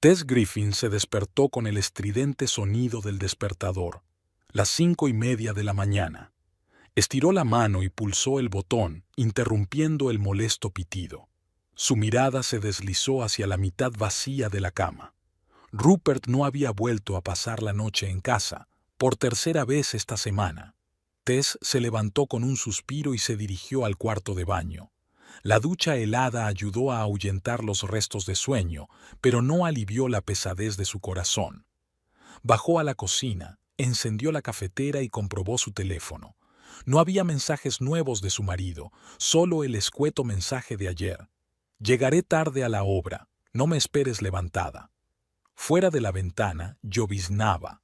Tess Griffin se despertó con el estridente sonido del despertador. Las 5:30 de la mañana. Estiró la mano y pulsó el botón, interrumpiendo el molesto pitido. Su mirada se deslizó hacia la mitad vacía de la cama. Rupert no había vuelto a pasar la noche en casa, por tercera vez esta semana. Tess se levantó con un suspiro y se dirigió al cuarto de baño. La ducha helada ayudó a ahuyentar los restos de sueño, pero no alivió la pesadez de su corazón. Bajó a la cocina, encendió la cafetera y comprobó su teléfono. No había mensajes nuevos de su marido, solo el escueto mensaje de ayer. Llegaré tarde a la obra, no me esperes levantada. Fuera de la ventana lloviznaba.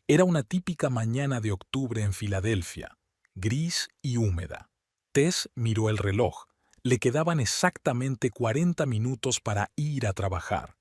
Era una típica mañana de octubre en Filadelfia, gris y húmeda. Tess miró el reloj. Le quedaban exactamente 40 minutos para ir a trabajar.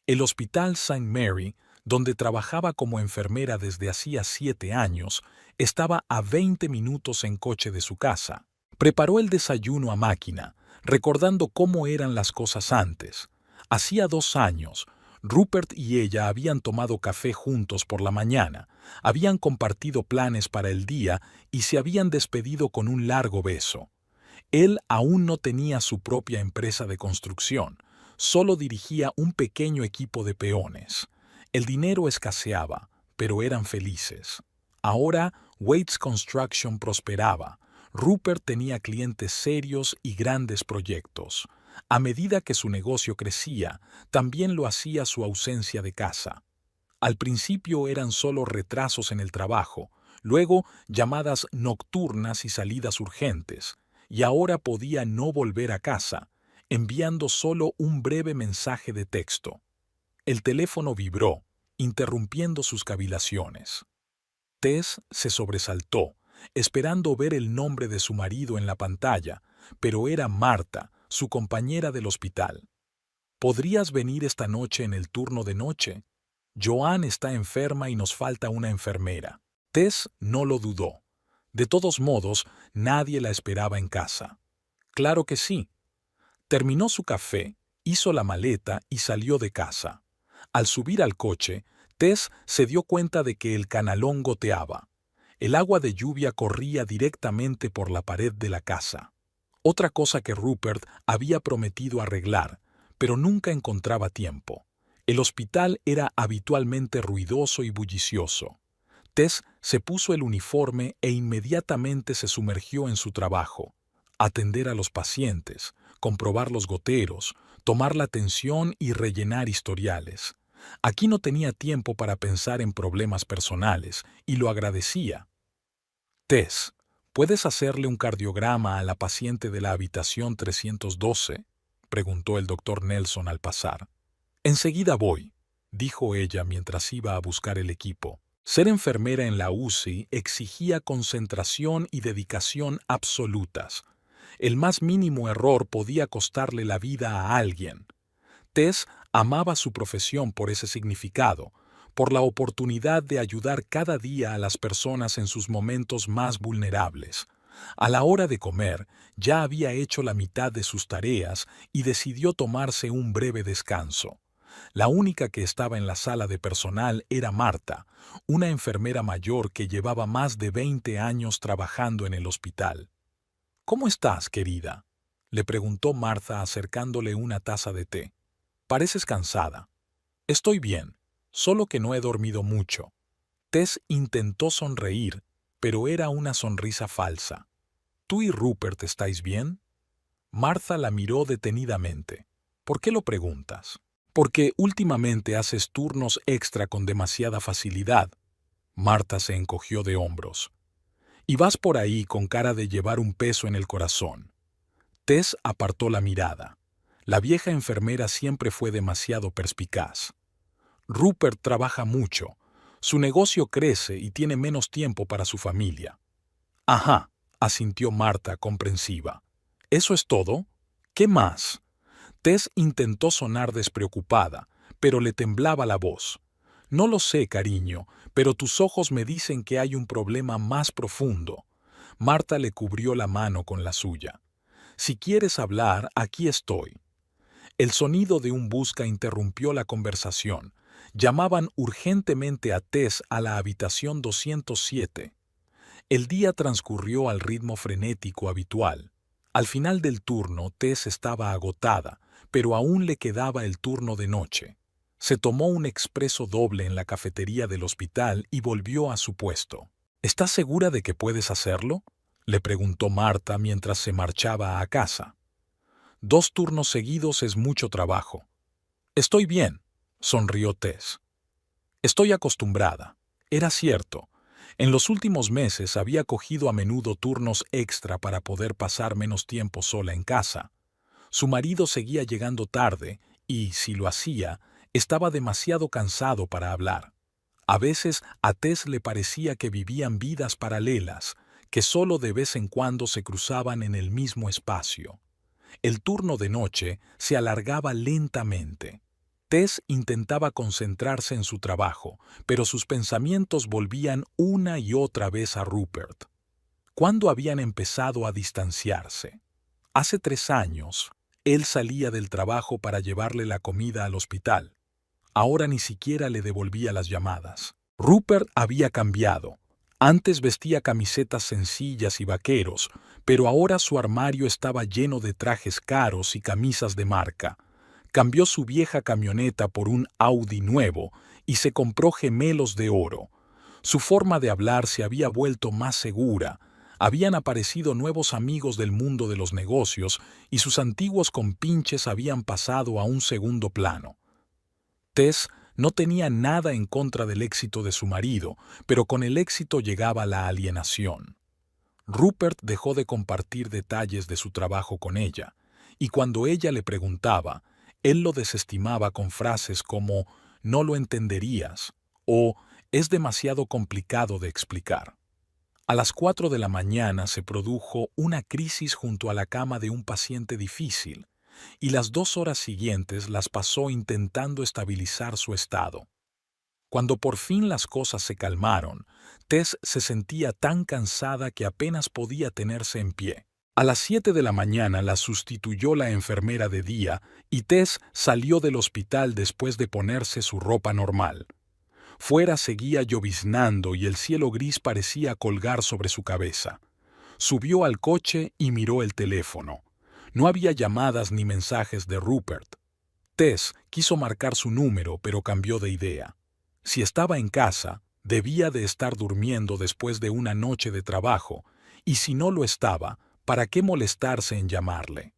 El Hospital St. Mary, donde trabajaba como enfermera desde hacía 7 años, estaba a 20 minutos en coche de su casa. Preparó el desayuno a máquina, recordando cómo eran las cosas antes. Hacía 2 años, Rupert y ella habían tomado café juntos por la mañana, habían compartido planes para el día y se habían despedido con un largo beso. Él aún no tenía su propia empresa de construcción, solo dirigía un pequeño equipo de peones. El dinero escaseaba, pero eran felices. Ahora, Waits Construction prosperaba. Rupert tenía clientes serios y grandes proyectos. A medida que su negocio crecía, también lo hacía su ausencia de casa. Al principio eran solo retrasos en el trabajo, luego llamadas nocturnas y salidas urgentes, y ahora podía no volver a casa, enviando solo un breve mensaje de texto. El teléfono vibró, interrumpiendo sus cavilaciones. Tess se sobresaltó, esperando ver el nombre de su marido en la pantalla, pero era Marta, su compañera del hospital. ¿Podrías venir esta noche en el turno de noche? Joanne está enferma y nos falta una enfermera. Tess no lo dudó. De todos modos, nadie la esperaba en casa. Claro que sí. Terminó su café, hizo la maleta y salió de casa. Al subir al coche, Tess se dio cuenta de que el canalón goteaba. El agua de lluvia corría directamente por la pared de la casa. Otra cosa que Rupert había prometido arreglar, pero nunca encontraba tiempo. El hospital era habitualmente ruidoso y bullicioso. Tess se puso el uniforme e inmediatamente se sumergió en su trabajo. Atender a los pacientes, comprobar los goteros, tomar la tensión y rellenar historiales. Aquí no tenía tiempo para pensar en problemas personales, y lo agradecía. Tess, ¿puedes hacerle un cardiograma a la paciente de la habitación 312? Preguntó el doctor Nelson al pasar. Enseguida voy, dijo ella mientras iba a buscar el equipo. Ser enfermera en la UCI exigía concentración y dedicación absolutas. El más mínimo error podía costarle la vida a alguien. Tess amaba su profesión por ese significado, por la oportunidad de ayudar cada día a las personas en sus momentos más vulnerables. A la hora de comer, ya había hecho la mitad de sus tareas y decidió tomarse un breve descanso. La única que estaba en la sala de personal era Marta, una enfermera mayor que llevaba más de 20 años trabajando en el hospital. «¿Cómo estás, querida?», le preguntó Marta acercándole una taza de té. «Pareces cansada». «Estoy bien, solo que no he dormido mucho». Tess intentó sonreír, pero era una sonrisa falsa. «¿Tú y Rupert estáis bien?». Marta la miró detenidamente. «¿Por qué lo preguntas?». «Porque últimamente haces turnos extra con demasiada facilidad». Marta se encogió de hombros. «Y vas por ahí con cara de llevar un peso en el corazón». Tess apartó la mirada. La vieja enfermera siempre fue demasiado perspicaz. «Rupert trabaja mucho. Su negocio crece y tiene menos tiempo para su familia». «Ajá», asintió Marta comprensiva. «¿Eso es todo? ¿Qué más?». Tess intentó sonar despreocupada, pero le temblaba la voz. «No lo sé, cariño, pero tus ojos me dicen que hay un problema más profundo». Marta le cubrió la mano con la suya. «Si quieres hablar, aquí estoy». El sonido de un busca interrumpió la conversación. Llamaban urgentemente a Tess a la habitación 207. El día transcurrió al ritmo frenético habitual. Al final del turno, Tess estaba agotada, pero aún le quedaba el turno de noche. Se tomó un expreso doble en la cafetería del hospital y volvió a su puesto. ¿Estás segura de que puedes hacerlo?, le preguntó Marta mientras se marchaba a casa. 2 turnos seguidos es mucho trabajo. Estoy bien, sonrió Tess. Estoy acostumbrada. Era cierto. En los últimos meses había cogido a menudo turnos extra para poder pasar menos tiempo sola en casa. Su marido seguía llegando tarde y, si lo hacía, estaba demasiado cansado para hablar. A veces a Tess le parecía que vivían vidas paralelas, que solo de vez en cuando se cruzaban en el mismo espacio. El turno de noche se alargaba lentamente. Tess intentaba concentrarse en su trabajo, pero sus pensamientos volvían una y otra vez a Rupert. ¿Cuándo habían empezado a distanciarse? Hace 3 años, él salía del trabajo para llevarle la comida al hospital. Ahora ni siquiera le devolvía las llamadas. Rupert había cambiado. Antes vestía camisetas sencillas y vaqueros, pero ahora su armario estaba lleno de trajes caros y camisas de marca. Cambió su vieja camioneta por un Audi nuevo y se compró gemelos de oro. Su forma de hablar se había vuelto más segura. Habían aparecido nuevos amigos del mundo de los negocios y sus antiguos compinches habían pasado a un segundo plano. Tess no tenía nada en contra del éxito de su marido, pero con el éxito llegaba la alienación. Rupert dejó de compartir detalles de su trabajo con ella, y cuando ella le preguntaba, él lo desestimaba con frases como «no lo entenderías» o «es demasiado complicado de explicar». A las 4 de la mañana se produjo una crisis junto a la cama de un paciente difícil, y las 2 horas siguientes las pasó intentando estabilizar su estado. Cuando por fin las cosas se calmaron, Tess se sentía tan cansada que apenas podía tenerse en pie. A las 7 de la mañana la sustituyó la enfermera de día y Tess salió del hospital después de ponerse su ropa normal. Fuera seguía lloviznando y el cielo gris parecía colgar sobre su cabeza. Subió al coche y miró el teléfono. No había llamadas ni mensajes de Rupert. Tess quiso marcar su número, pero cambió de idea. Si estaba en casa, debía de estar durmiendo después de una noche de trabajo, y si no lo estaba, ¿para qué molestarse en llamarle?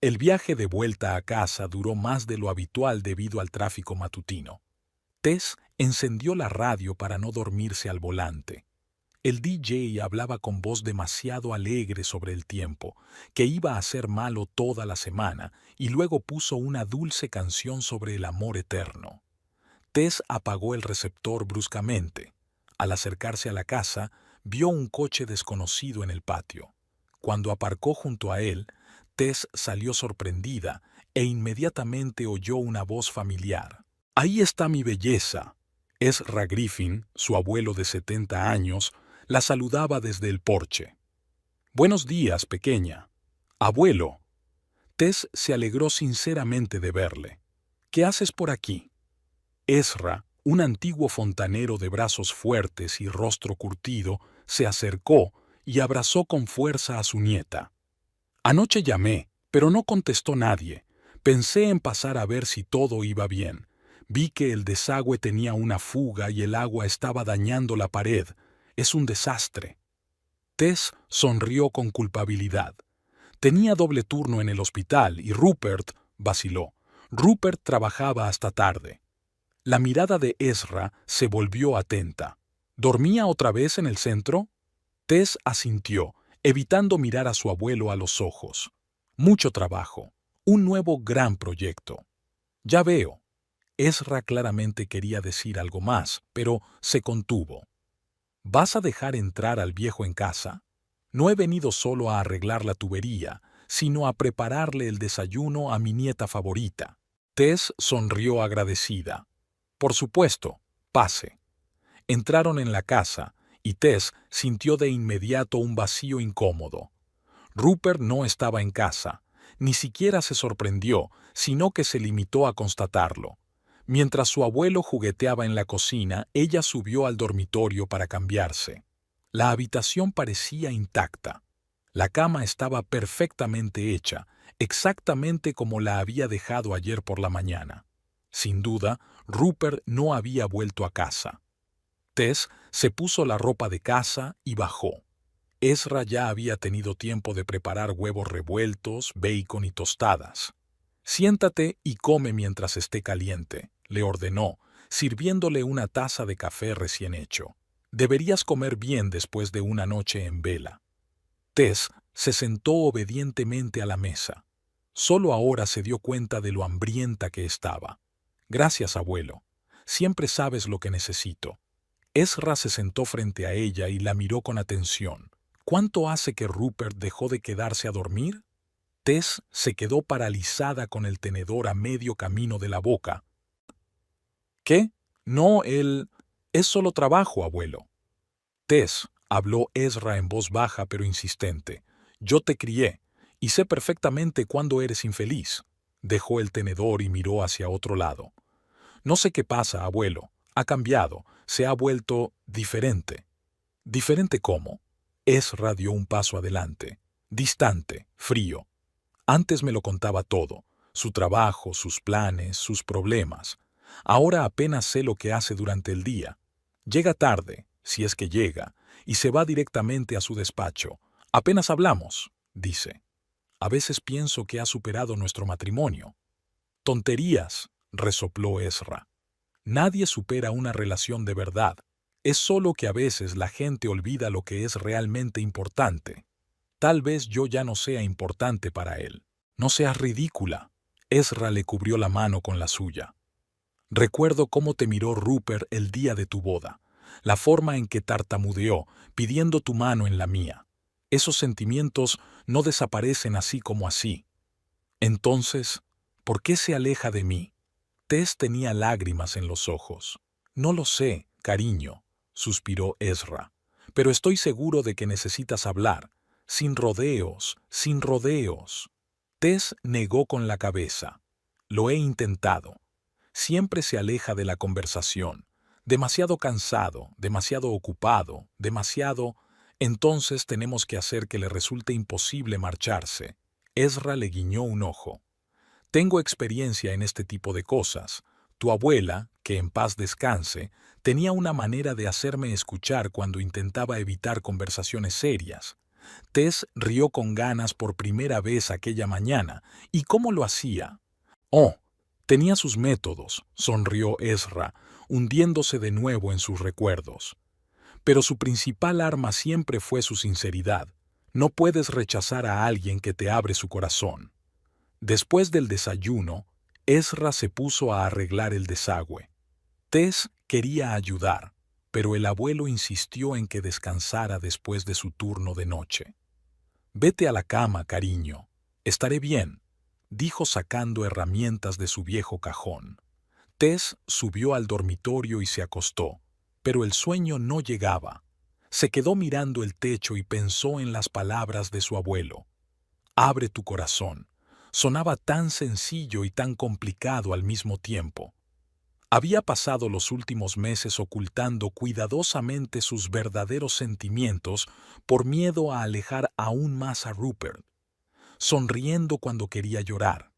El viaje de vuelta a casa duró más de lo habitual debido al tráfico matutino. Tess encendió la radio para no dormirse al volante. El DJ hablaba con voz demasiado alegre sobre el tiempo, que iba a ser malo toda la semana, y luego puso una dulce canción sobre el amor eterno. Tess apagó el receptor bruscamente. Al acercarse a la casa, vio un coche desconocido en el patio. Cuando aparcó junto a él, Tess salió sorprendida e inmediatamente oyó una voz familiar. «Ahí está mi belleza». Ezra Griffin, su abuelo de 70 años, la saludaba desde el porche. «Buenos días, pequeña». «Abuelo». Tess se alegró sinceramente de verle. «¿Qué haces por aquí?» Ezra, un antiguo fontanero de brazos fuertes y rostro curtido, se acercó y abrazó con fuerza a su nieta. «Anoche llamé, pero no contestó nadie. Pensé en pasar a ver si todo iba bien. Vi que el desagüe tenía una fuga y el agua estaba dañando la pared. Es un desastre». Tess sonrió con culpabilidad. Tenía doble turno en el hospital y Rupert vaciló. Rupert trabajaba hasta tarde. La mirada de Ezra se volvió atenta. ¿Dormía otra vez en el centro? Tess asintió, evitando mirar a su abuelo a los ojos. Mucho trabajo. Un nuevo gran proyecto. Ya veo. Ezra claramente quería decir algo más, pero se contuvo. ¿Vas a dejar entrar al viejo en casa? No he venido solo a arreglar la tubería, sino a prepararle el desayuno a mi nieta favorita. Tess sonrió agradecida. Por supuesto, pase. Entraron en la casa, y Tess sintió de inmediato un vacío incómodo. Rupert no estaba en casa, Ni siquiera se sorprendió, sino que se limitó a constatarlo. Mientras su abuelo jugueteaba en la cocina, ella subió al dormitorio para cambiarse. La habitación parecía intacta. La cama estaba perfectamente hecha, exactamente como la había dejado ayer por la mañana. Sin duda, Rupert no había vuelto a casa. Tess se puso la ropa de casa y bajó. Ezra ya había tenido tiempo de preparar huevos revueltos, bacon y tostadas. «Siéntate y come mientras esté caliente», le ordenó, sirviéndole una taza de café recién hecho. «Deberías comer bien después de una noche en vela». Tess se sentó obedientemente a la mesa. Solo ahora se dio cuenta de lo hambrienta que estaba. «Gracias, abuelo. Siempre sabes lo que necesito». Ezra se sentó frente a ella y la miró con atención. ¿Cuánto hace que Rupert dejó de quedarse a dormir? Tess se quedó paralizada con el tenedor a medio camino de la boca. «¿Qué? No, es solo trabajo, abuelo». «Tess», habló Ezra en voz baja pero insistente, «yo te crié, y sé perfectamente cuándo eres infeliz». Dejó el tenedor y miró hacia otro lado. «No sé qué pasa, abuelo. Ha cambiado, se ha vuelto diferente». «¿Diferente cómo?» Ezra dio un paso adelante, distante, frío. «Antes me lo contaba todo, su trabajo, sus planes, sus problemas. Ahora apenas sé lo que hace durante el día. Llega tarde, si es que llega, y se va directamente a su despacho. Apenas hablamos», dice. «A veces pienso que ha superado nuestro matrimonio». «Tonterías», resopló Ezra. «Nadie supera una relación de verdad. Es solo que a veces la gente olvida lo que es realmente importante. Tal vez yo ya no sea importante para él». «No seas ridícula». Ezra le cubrió la mano con la suya. «Recuerdo cómo te miró Rupert el día de tu boda, la forma en que tartamudeó, pidiendo tu mano en la mía. Esos sentimientos no desaparecen así como así. Entonces, ¿por qué se aleja de mí?» Tess tenía lágrimas en los ojos. «No lo sé, cariño», suspiró Ezra, «pero estoy seguro de que necesitas hablar. Sin rodeos, sin rodeos». Tess negó con la cabeza. «Lo he intentado. Siempre se aleja de la conversación. Demasiado cansado, demasiado ocupado, demasiado... Entonces tenemos que hacer que le resulte imposible marcharse». Ezra le guiñó un ojo. «Tengo experiencia en este tipo de cosas. Tu abuela, que en paz descanse, tenía una manera de hacerme escuchar cuando intentaba evitar conversaciones serias». Tess rió con ganas por primera vez aquella mañana. ¿Y cómo lo hacía? «Oh, tenía sus métodos», sonrió Ezra, hundiéndose de nuevo en sus recuerdos. «Pero su principal arma siempre fue su sinceridad. No puedes rechazar a alguien que te abre su corazón». Después del desayuno, Ezra se puso a arreglar el desagüe. Tess quería ayudar, pero el abuelo insistió en que descansara después de su turno de noche. «Vete a la cama, cariño. Estaré bien», dijo sacando herramientas de su viejo cajón. Tess subió al dormitorio y se acostó, pero el sueño no llegaba. Se quedó mirando el techo y pensó en las palabras de su abuelo. «Abre tu corazón». Sonaba tan sencillo y tan complicado al mismo tiempo. Había pasado los últimos meses ocultando cuidadosamente sus verdaderos sentimientos por miedo a alejar aún más a Rupert. Sonriendo cuando quería llorar,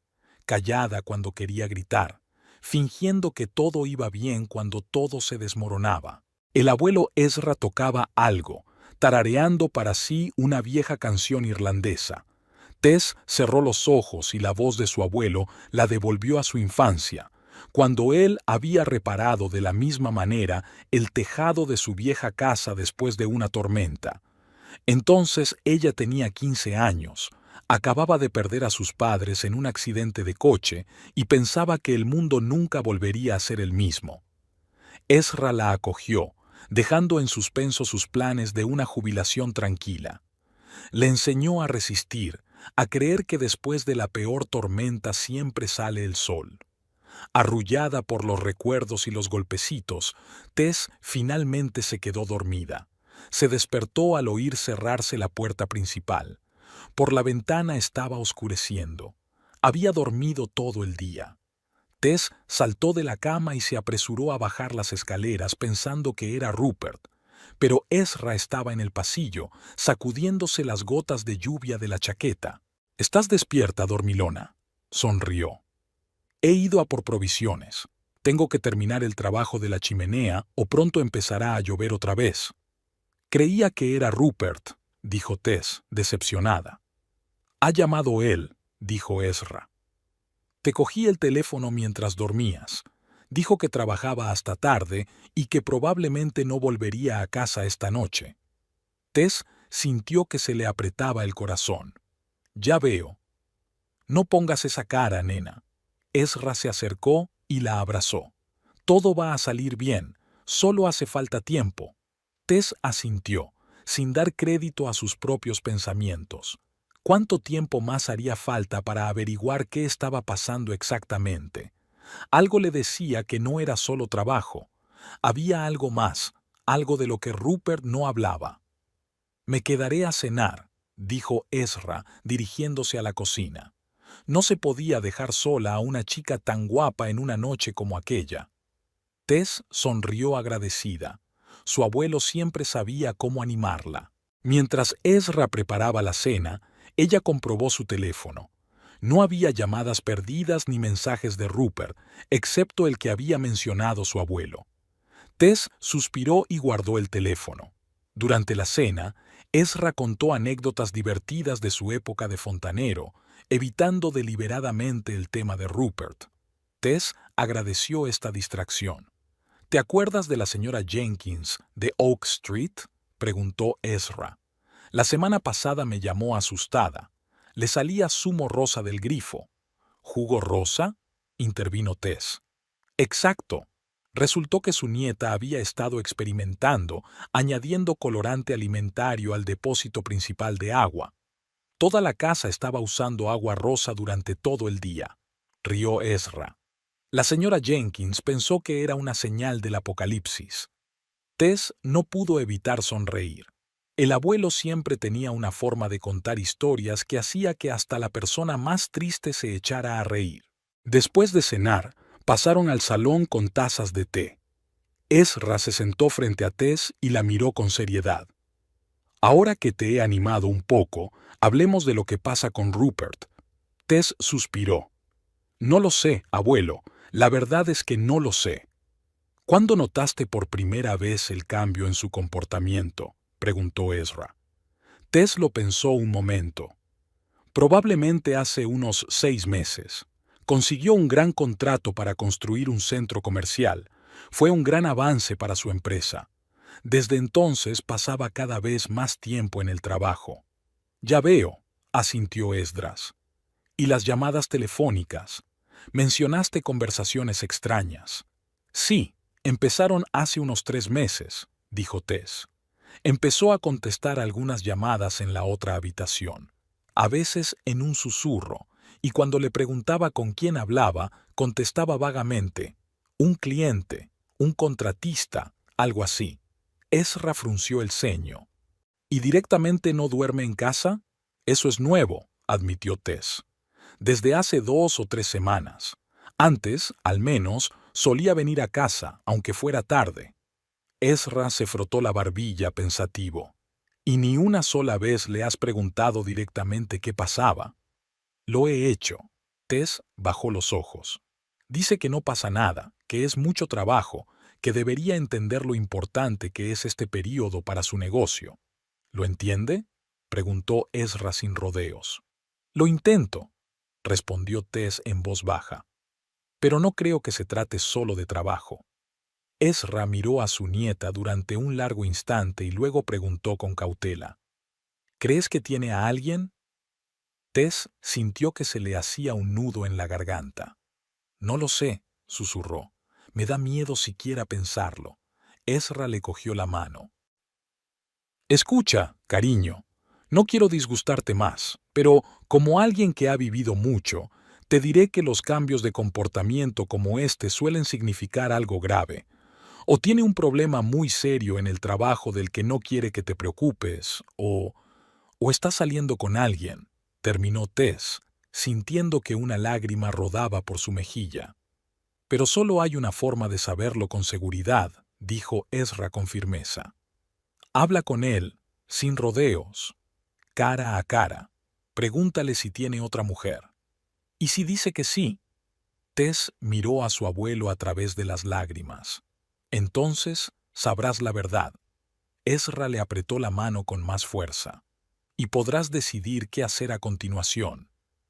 callada cuando quería gritar, fingiendo que todo iba bien cuando todo se desmoronaba. El abuelo Ezra tocaba algo, tarareando para sí una vieja canción irlandesa. Tess cerró los ojos y la voz de su abuelo la devolvió a su infancia, cuando él había reparado de la misma manera el tejado de su vieja casa después de una tormenta. Entonces ella tenía 15 años, acababa de perder a sus padres en un accidente de coche y pensaba que el mundo nunca volvería a ser el mismo. Ezra la acogió, dejando en suspenso sus planes de una jubilación tranquila. Le enseñó a resistir, a creer que después de la peor tormenta siempre sale el sol. Arrullada por los recuerdos y los golpecitos, Tess finalmente se quedó dormida. Se despertó al oír cerrarse la puerta principal. Por la ventana estaba oscureciendo. Había dormido todo el día. Tess saltó de la cama y se apresuró a bajar las escaleras pensando que era Rupert, pero Ezra estaba en el pasillo, sacudiéndose las gotas de lluvia de la chaqueta. «¿Estás despierta, dormilona?», sonrió. «He ido a por provisiones. Tengo que terminar el trabajo de la chimenea o pronto empezará a llover otra vez». «Creía que era Rupert», dijo Tess, decepcionada. «Ha llamado él», dijo Ezra. «Te cogí el teléfono mientras dormías. Dijo que trabajaba hasta tarde y que probablemente no volvería a casa esta noche». Tess sintió que se le apretaba el corazón. «Ya veo». «No pongas esa cara, nena». Ezra se acercó y la abrazó. «Todo va a salir bien, solo hace falta tiempo». Tess asintió, sin dar crédito a sus propios pensamientos. ¿Cuánto tiempo más haría falta para averiguar qué estaba pasando exactamente? Algo le decía que no era solo trabajo. Había algo más, algo de lo que Rupert no hablaba. «Me quedaré a cenar», dijo Ezra, dirigiéndose a la cocina. No se podía dejar sola a una chica tan guapa en una noche como aquella. Tess sonrió agradecida. Su abuelo siempre sabía cómo animarla. Mientras Ezra preparaba la cena, ella comprobó su teléfono. No había llamadas perdidas ni mensajes de Rupert, excepto el que había mencionado su abuelo. Tess suspiró y guardó el teléfono. Durante la cena, Ezra contó anécdotas divertidas de su época de fontanero, evitando deliberadamente el tema de Rupert. Tess agradeció esta distracción. «¿Te acuerdas de la señora Jenkins de Oak Street?», preguntó Ezra. «La semana pasada me llamó asustada. Le salía zumo rosa del grifo». «¿Jugo rosa?», intervino Tess. «Exacto». Resultó que su nieta había estado experimentando, añadiendo colorante alimentario al depósito principal de agua. Toda la casa estaba usando agua rosa durante todo el día. Rió Ezra. La señora Jenkins pensó que era una señal del apocalipsis. Tess no pudo evitar sonreír. El abuelo siempre tenía una forma de contar historias que hacía que hasta la persona más triste se echara a reír. Después de cenar, pasaron al salón con tazas de té. Ezra se sentó frente a Tess y la miró con seriedad. «Ahora que te he animado un poco, hablemos de lo que pasa con Rupert». Tess suspiró. «No lo sé, abuelo. La verdad es que no lo sé». «¿Cuándo notaste por primera vez el cambio en su comportamiento?», preguntó Ezra. Tess lo pensó un momento. «Probablemente hace unos 6 meses. Consiguió un gran contrato para construir un centro comercial. Fue un gran avance para su empresa. Desde entonces pasaba cada vez más tiempo en el trabajo». «Ya veo», asintió Esdras. «¿Y las llamadas telefónicas? Mencionaste conversaciones extrañas». «Sí, empezaron hace unos 3 meses», dijo Tess. Empezó a contestar algunas llamadas en la otra habitación, a veces en un susurro, y cuando le preguntaba con quién hablaba, contestaba vagamente: «Un cliente, un contratista», algo así. Ezra frunció el ceño. «¿Y directamente no duerme en casa?». «Eso es nuevo», admitió Tess. «Desde hace 2 o 3 semanas. Antes, al menos, solía venir a casa, aunque fuera tarde». Ezra se frotó la barbilla pensativo. «¿Y ni una sola vez le has preguntado directamente qué pasaba?». «Lo he hecho». Tess bajó los ojos. «Dice que no pasa nada, que es mucho trabajo, que debería entender lo importante que es este período para su negocio». «¿Lo entiende?», preguntó Ezra sin rodeos. «Lo intento», respondió Tess en voz baja. «Pero no creo que se trate solo de trabajo». Ezra miró a su nieta durante un largo instante y luego preguntó con cautela: «¿Crees que tiene a alguien?». Tess sintió que se le hacía un nudo en la garganta. «No lo sé», susurró. «Me da miedo siquiera pensarlo». Ezra le cogió la mano. «Escucha, cariño, no quiero disgustarte más, pero como alguien que ha vivido mucho, te diré que los cambios de comportamiento como este suelen significar algo grave. O tiene un problema muy serio en el trabajo del que no quiere que te preocupes, o ¿O estás saliendo con alguien?, terminó Tess, sintiendo que una lágrima rodaba por su mejilla. Pero solo hay una forma de saberlo con seguridad, dijo Ezra con firmeza. Habla con él, sin rodeos, cara a cara. Pregúntale si tiene otra mujer. ¿Y si dice que sí? Tess miró a su abuelo a través de las lágrimas. Entonces sabrás la verdad. Ezra le apretó la mano con más fuerza. Y podrás decidir qué hacer a continuación.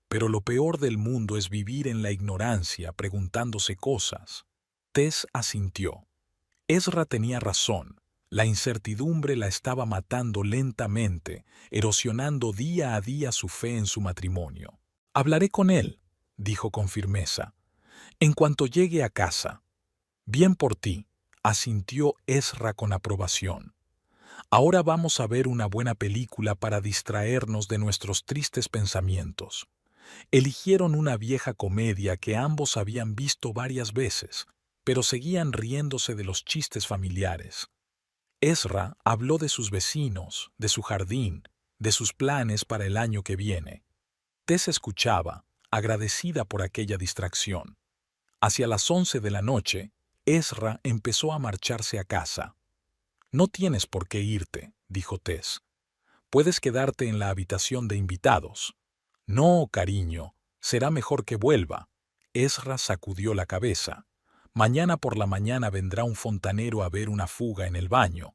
Pero lo peor del mundo es vivir en la ignorancia preguntándose cosas. Tess asintió. Ezra tenía razón. La incertidumbre la estaba matando lentamente, erosionando día a día su fe en su matrimonio. Hablaré con él, dijo con firmeza, en cuanto llegue a casa. Bien por ti, asintió Ezra con aprobación. Ahora vamos a ver una buena película para distraernos de nuestros tristes pensamientos. Eligieron una vieja comedia que ambos habían visto varias veces, pero seguían riéndose de los chistes familiares. Ezra habló de sus vecinos, de su jardín, de sus planes para el año que viene. Tess escuchaba, agradecida por aquella distracción. Hacia las 11 de la noche, Ezra empezó a marcharse a casa. No tienes por qué irte, dijo Tess. Puedes quedarte en la habitación de invitados. No, cariño, será mejor que vuelva. Ezra sacudió la cabeza. Mañana por la mañana vendrá un fontanero a ver una fuga en el baño.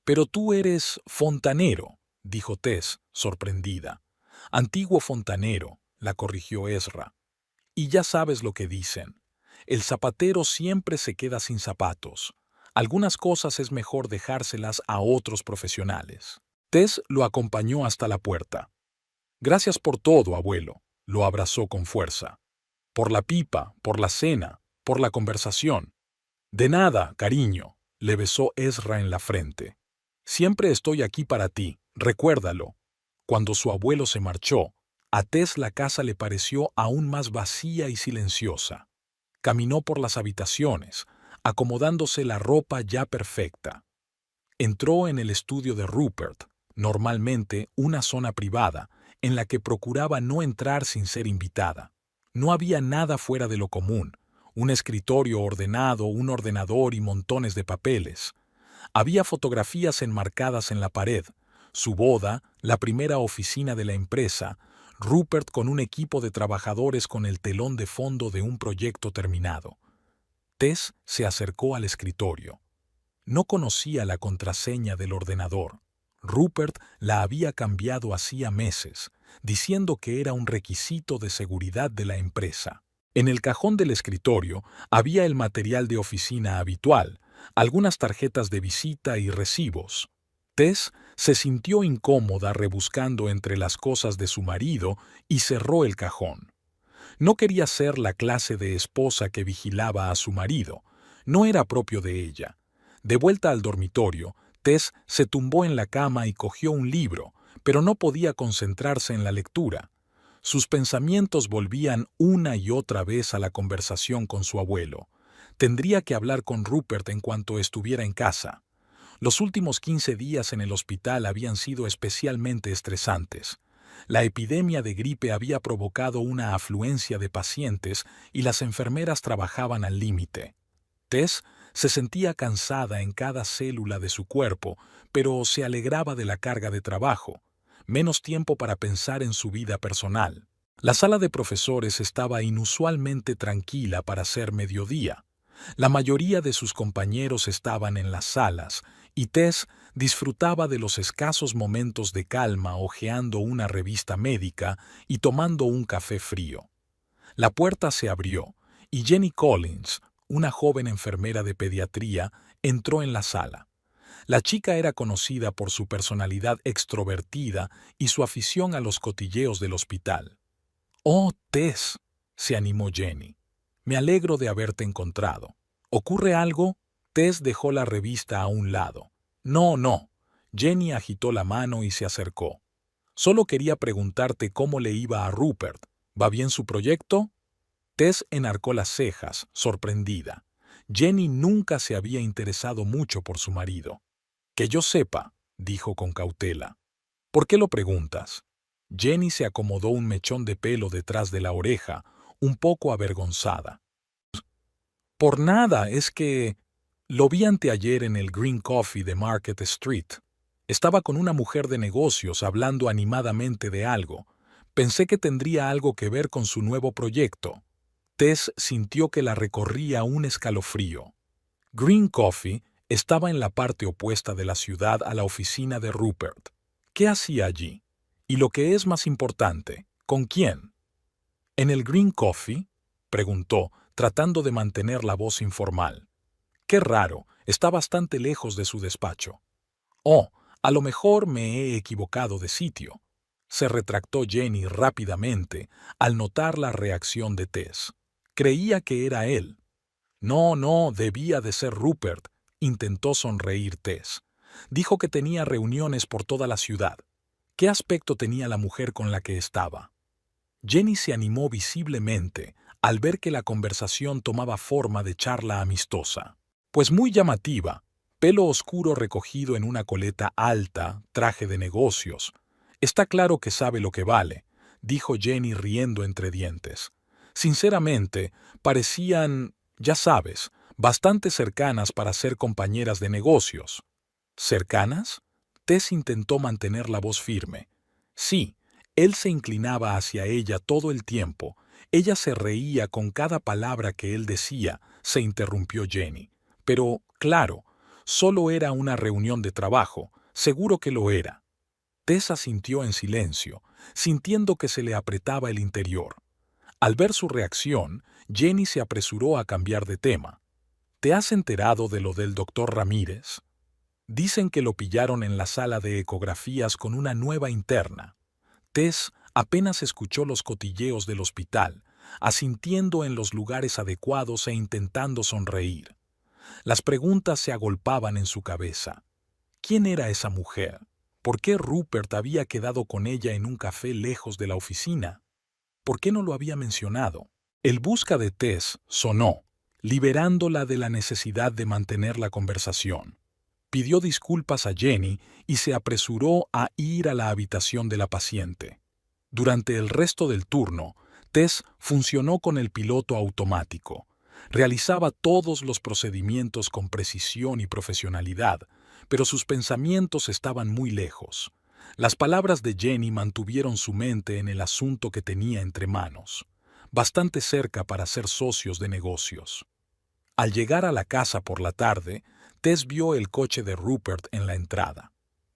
Pero tú eres fontanero, dijo Tess, sorprendida. Antiguo fontanero, la corrigió Ezra. Y ya sabes lo que dicen. El zapatero siempre se queda sin zapatos. Algunas cosas es mejor dejárselas a otros profesionales. Tess lo acompañó hasta la puerta. Gracias por todo, abuelo, lo abrazó con fuerza. Por la pipa, por la cena, por la conversación. De nada, cariño, le besó Ezra en la frente. Siempre estoy aquí para ti, recuérdalo. Cuando su abuelo se marchó, a Tess la casa le pareció aún más vacía y silenciosa. Caminó por las habitaciones, acomodándose la ropa ya perfecta. Entró en el estudio de Rupert, normalmente una zona privada, en la que procuraba no entrar sin ser invitada. No había nada fuera de lo común, un escritorio ordenado, un ordenador y montones de papeles. Había fotografías enmarcadas en la pared, su boda, la primera oficina de la empresa, Rupert con un equipo de trabajadores con el telón de fondo de un proyecto terminado. Tess se acercó al escritorio. No conocía la contraseña del ordenador. Rupert la había cambiado hacía meses, diciendo que era un requisito de seguridad de la empresa. En el cajón del escritorio había el material de oficina habitual, algunas tarjetas de visita y recibos. Tess se sintió incómoda rebuscando entre las cosas de su marido y cerró el cajón. No quería ser la clase de esposa que vigilaba a su marido. No era propio de ella. De vuelta al dormitorio, Tess se tumbó en la cama y cogió un libro, pero no podía concentrarse en la lectura. Sus pensamientos volvían una y otra vez a la conversación con su abuelo. Tendría que hablar con Rupert en cuanto estuviera en casa. Los últimos 15 días en el hospital habían sido especialmente estresantes. La epidemia de gripe había provocado una afluencia de pacientes y las enfermeras trabajaban al límite. Tess se sentía cansada en cada célula de su cuerpo, pero se alegraba de la carga de trabajo. Menos tiempo para pensar en su vida personal. La sala de profesores estaba inusualmente tranquila para ser mediodía. La mayoría de sus compañeros estaban en las salas, y Tess disfrutaba de los escasos momentos de calma hojeando una revista médica y tomando un café frío. La puerta se abrió, y Jenny Collins, una joven enfermera de pediatría, entró en la sala. La chica era conocida por su personalidad extrovertida y su afición a los cotilleos del hospital. «Oh, Tess», se animó Jenny. «Me alegro de haberte encontrado. ¿Ocurre algo?» Tess dejó la revista a un lado. «No, no». Jenny agitó la mano y se acercó. «Solo quería preguntarte cómo le iba a Rupert. ¿Va bien su proyecto?» Tess enarcó las cejas, sorprendida. Jenny nunca se había interesado mucho por su marido. «Que yo sepa», dijo con cautela. ¿Por qué lo preguntas? Jenny se acomodó un mechón de pelo detrás de la oreja, un poco avergonzada. Por nada, es que lo vi anteayer en el Green Coffee de Market Street. Estaba con una mujer de negocios hablando animadamente de algo. Pensé que tendría algo que ver con su nuevo proyecto. Tess sintió que la recorría un escalofrío. Green Coffee estaba en la parte opuesta de la ciudad a la oficina de Rupert. ¿Qué hacía allí? Y lo que es más importante, ¿con quién? ¿En el Green Coffee?, preguntó, tratando de mantener la voz informal. Qué raro, está bastante lejos de su despacho. Oh, a lo mejor me he equivocado de sitio. Se retractó Jenny rápidamente al notar la reacción de Tess. Creía que era él. No, no, debía de ser Rupert, intentó sonreír Tess. Dijo que tenía reuniones por toda la ciudad. ¿Qué aspecto tenía la mujer con la que estaba? Jenny se animó visiblemente al ver que la conversación tomaba forma de charla amistosa. Pues muy llamativa, pelo oscuro recogido en una coleta alta, traje de negocios. Está claro que sabe lo que vale, dijo Jenny riendo entre dientes. Sinceramente, parecían, ya sabes, bastante cercanas para ser compañeras de negocios. ¿Cercanas? Tess intentó mantener la voz firme. Sí, él se inclinaba hacia ella todo el tiempo. Ella se reía con cada palabra que él decía, se interrumpió Jenny. Pero, claro, solo era una reunión de trabajo, seguro que lo era. Tess asintió en silencio, sintiendo que se le apretaba el interior. Al ver su reacción, Jenny se apresuró a cambiar de tema. ¿Te has enterado de lo del doctor Ramírez? Dicen que lo pillaron en la sala de ecografías con una nueva interna. Tess apenas escuchó los cotilleos del hospital, asintiendo en los lugares adecuados e intentando sonreír. Las preguntas se agolpaban en su cabeza. ¿Quién era esa mujer? ¿Por qué Rupert había quedado con ella en un café lejos de la oficina? ¿Por qué no lo había mencionado? El busca de Tess sonó, liberándola de la necesidad de mantener la conversación. Pidió disculpas a Jenny y se apresuró a ir a la habitación de la paciente. Durante el resto del turno, Tess funcionó con el piloto automático. Realizaba todos los procedimientos con precisión y profesionalidad, pero sus pensamientos estaban muy lejos. Las palabras de Jenny mantuvieron su mente en el asunto que tenía entre manos, bastante cerca para ser socios de negocios. Al llegar a la casa por la tarde, Tess vio el coche de Rupert en la entrada.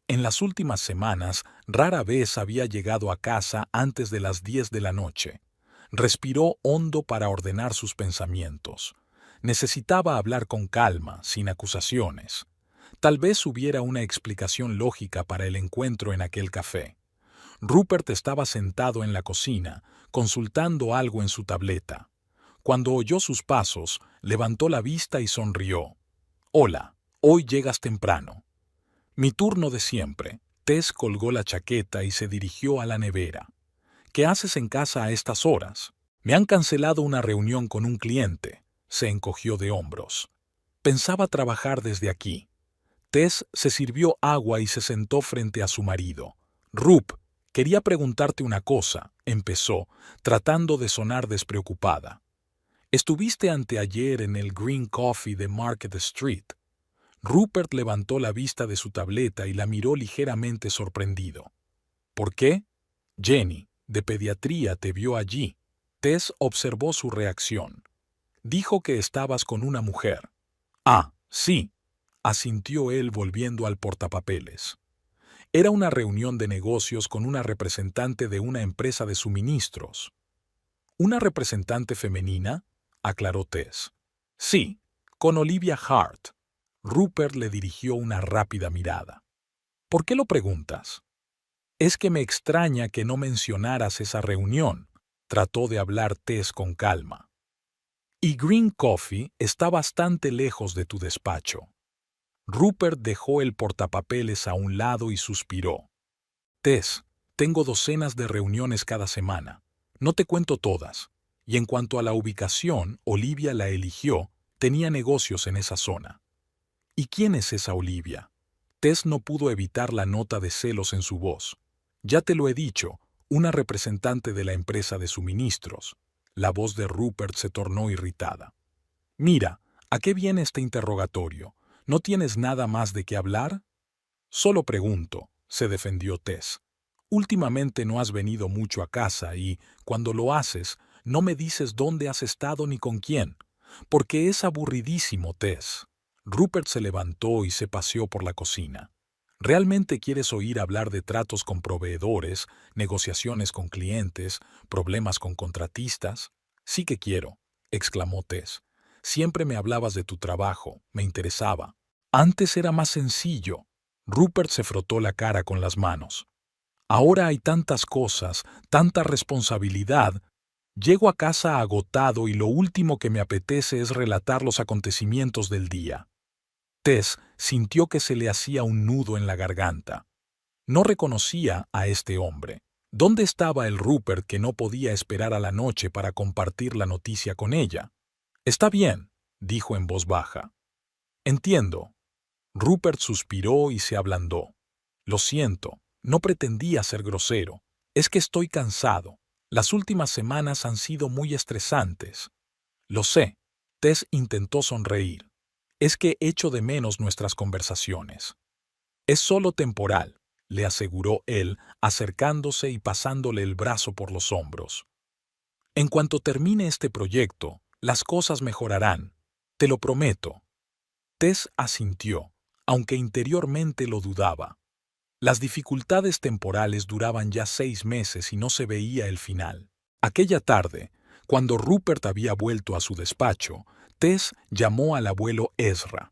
En las últimas semanas, rara vez había llegado a casa antes de las 10 de la noche. Respiró hondo para ordenar sus pensamientos. Necesitaba hablar con calma, sin acusaciones. Tal vez hubiera una explicación lógica para el encuentro en aquel café. Rupert estaba sentado en la cocina, consultando algo en su tableta. Cuando oyó sus pasos, levantó la vista y sonrió. «Hola, hoy llegas temprano». «Mi turno de siempre». Tess colgó la chaqueta y se dirigió a la nevera. «¿Qué haces en casa a estas horas?» «Me han cancelado una reunión con un cliente». Se encogió de hombros. «Pensaba trabajar desde aquí». Tess se sirvió agua y se sentó frente a su marido. «Rup, quería preguntarte una cosa», empezó, tratando de sonar despreocupada. «¿Estuviste anteayer en el Green Coffee de Market Street?» Rupert levantó la vista de su tableta y la miró ligeramente sorprendido. «¿Por qué?» «Jenny, de pediatría, te vio allí». Tess observó su reacción. «Dijo que estabas con una mujer». «Ah, sí», asintió él volviendo al portapapeles. Era una reunión de negocios con una representante de una empresa de suministros. «¿Una representante femenina?», aclaró Tess. «Sí, con Olivia Hart». Rupert le dirigió una rápida mirada. «¿Por qué lo preguntas?» «Es que me extraña que no mencionaras esa reunión», trató de hablar Tess con calma. «Y Green Coffee está bastante lejos de tu despacho». Rupert dejó el portapapeles a un lado y suspiró. «Tess, tengo docenas de reuniones cada semana. No te cuento todas. Y en cuanto a la ubicación, Olivia la eligió, tenía negocios en esa zona». «¿Y quién es esa Olivia?» Tess no pudo evitar la nota de celos en su voz. Ya te lo he dicho, una representante de la empresa de suministros. La voz de Rupert se tornó irritada. Mira, ¿a qué viene este interrogatorio? ¿No tienes nada más de qué hablar? Solo pregunto, se defendió Tess. Últimamente no has venido mucho a casa y, cuando lo haces, no me dices dónde has estado ni con quién. Porque es aburridísimo, Tess. Rupert se levantó y se paseó por la cocina. ¿Realmente quieres oír hablar de tratos con proveedores, negociaciones con clientes, problemas con contratistas? Sí que quiero, exclamó Tess. Siempre me hablabas de tu trabajo, me interesaba. Antes era más sencillo. Rupert se frotó la cara con las manos. Ahora hay tantas cosas, tanta responsabilidad. Llego a casa agotado y lo último que me apetece es relatar los acontecimientos del día. Tess sintió que se le hacía un nudo en la garganta. No reconocía a este hombre. ¿Dónde estaba el Rupert que no podía esperar a la noche para compartir la noticia con ella? Está bien, dijo en voz baja. Entiendo. Rupert suspiró y se ablandó. Lo siento, no pretendía ser grosero. Es que estoy cansado. Las últimas semanas han sido muy estresantes. Lo sé. Tess intentó sonreír. Es que echo de menos nuestras conversaciones. Es solo temporal, le aseguró él, acercándose y pasándole el brazo por los hombros. En cuanto termine este proyecto, las cosas mejorarán. Te lo prometo. Tess asintió, aunque interiormente lo dudaba. Las dificultades temporales duraban ya 6 meses y no se veía el final. Aquella tarde, cuando Rupert había vuelto a su despacho, Tess llamó al abuelo Ezra.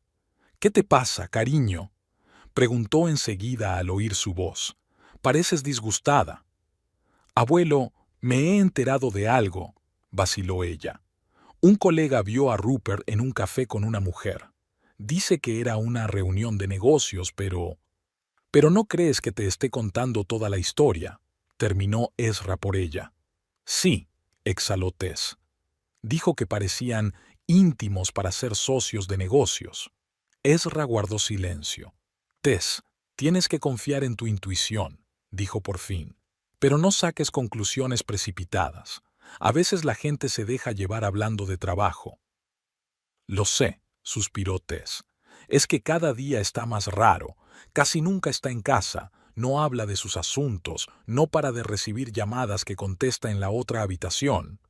«¿Qué te pasa, cariño?», preguntó enseguida al oír su voz. «Pareces disgustada». «Abuelo, me he enterado de algo», vaciló ella. «Un colega vio a Rupert en un café con una mujer. Dice que era una reunión de negocios, pero... «Pero no crees que te esté contando toda la historia», terminó Ezra por ella. «Sí», exhaló Tess. Dijo que parecían íntimos para ser socios de negocios. Ezra guardó silencio. «Tess, tienes que confiar en tu intuición», dijo por fin. «Pero no saques conclusiones precipitadas. A veces la gente se deja llevar hablando de trabajo». «Lo sé», suspiró Tess. «Es que cada día está más raro. Casi nunca está en casa. No habla de sus asuntos. No para de recibir llamadas que contesta en la otra habitación».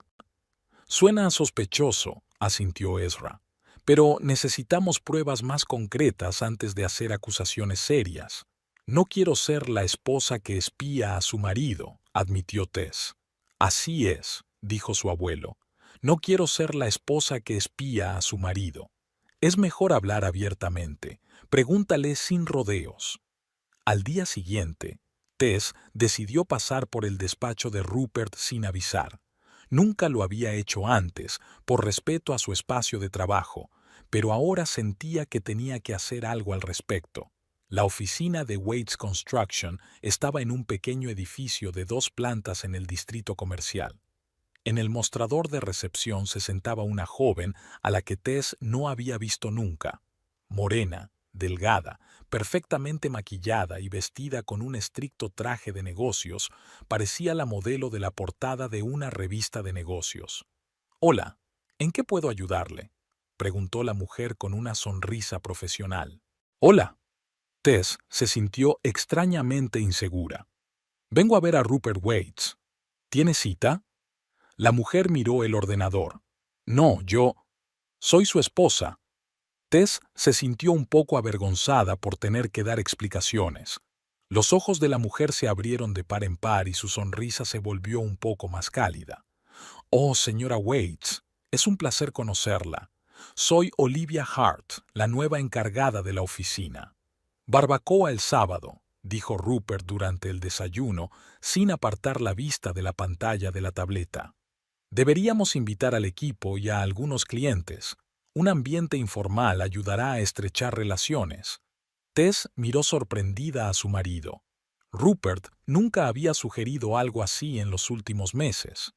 «Suena sospechoso», asintió Ezra. «Pero necesitamos pruebas más concretas antes de hacer acusaciones serias». «No quiero ser la esposa que espía a su marido», admitió Tess. «Así es», dijo su abuelo. «No quiero ser la esposa que espía a su marido. Es mejor hablar abiertamente. Pregúntale sin rodeos». Al día siguiente, Tess decidió pasar por el despacho de Rupert sin avisar. Nunca lo había hecho antes, por respeto a su espacio de trabajo, pero ahora sentía que tenía que hacer algo al respecto. La oficina de Waits Construction estaba en un pequeño edificio de 2 plantas en el distrito comercial. En el mostrador de recepción se sentaba una joven a la que Tess no había visto nunca. Morena, delgada, perfectamente maquillada y vestida con un estricto traje de negocios, parecía la modelo de la portada de una revista de negocios. «Hola, ¿en qué puedo ayudarle?», preguntó la mujer con una sonrisa profesional. «Hola». Tess se sintió extrañamente insegura. «Vengo a ver a Rupert Waits. ¿Tiene cita?». La mujer miró el ordenador. «No, yo... soy su esposa». Tess se sintió un poco avergonzada por tener que dar explicaciones. Los ojos de la mujer se abrieron de par en par y su sonrisa se volvió un poco más cálida. «Oh, señora Waits, es un placer conocerla. Soy Olivia Hart, la nueva encargada de la oficina». «Barbacoa el sábado», dijo Rupert durante el desayuno, sin apartar la vista de la pantalla de la tableta. «Deberíamos invitar al equipo y a algunos clientes. Un ambiente informal ayudará a estrechar relaciones». Tess miró sorprendida a su marido. Rupert nunca había sugerido algo así en los últimos meses.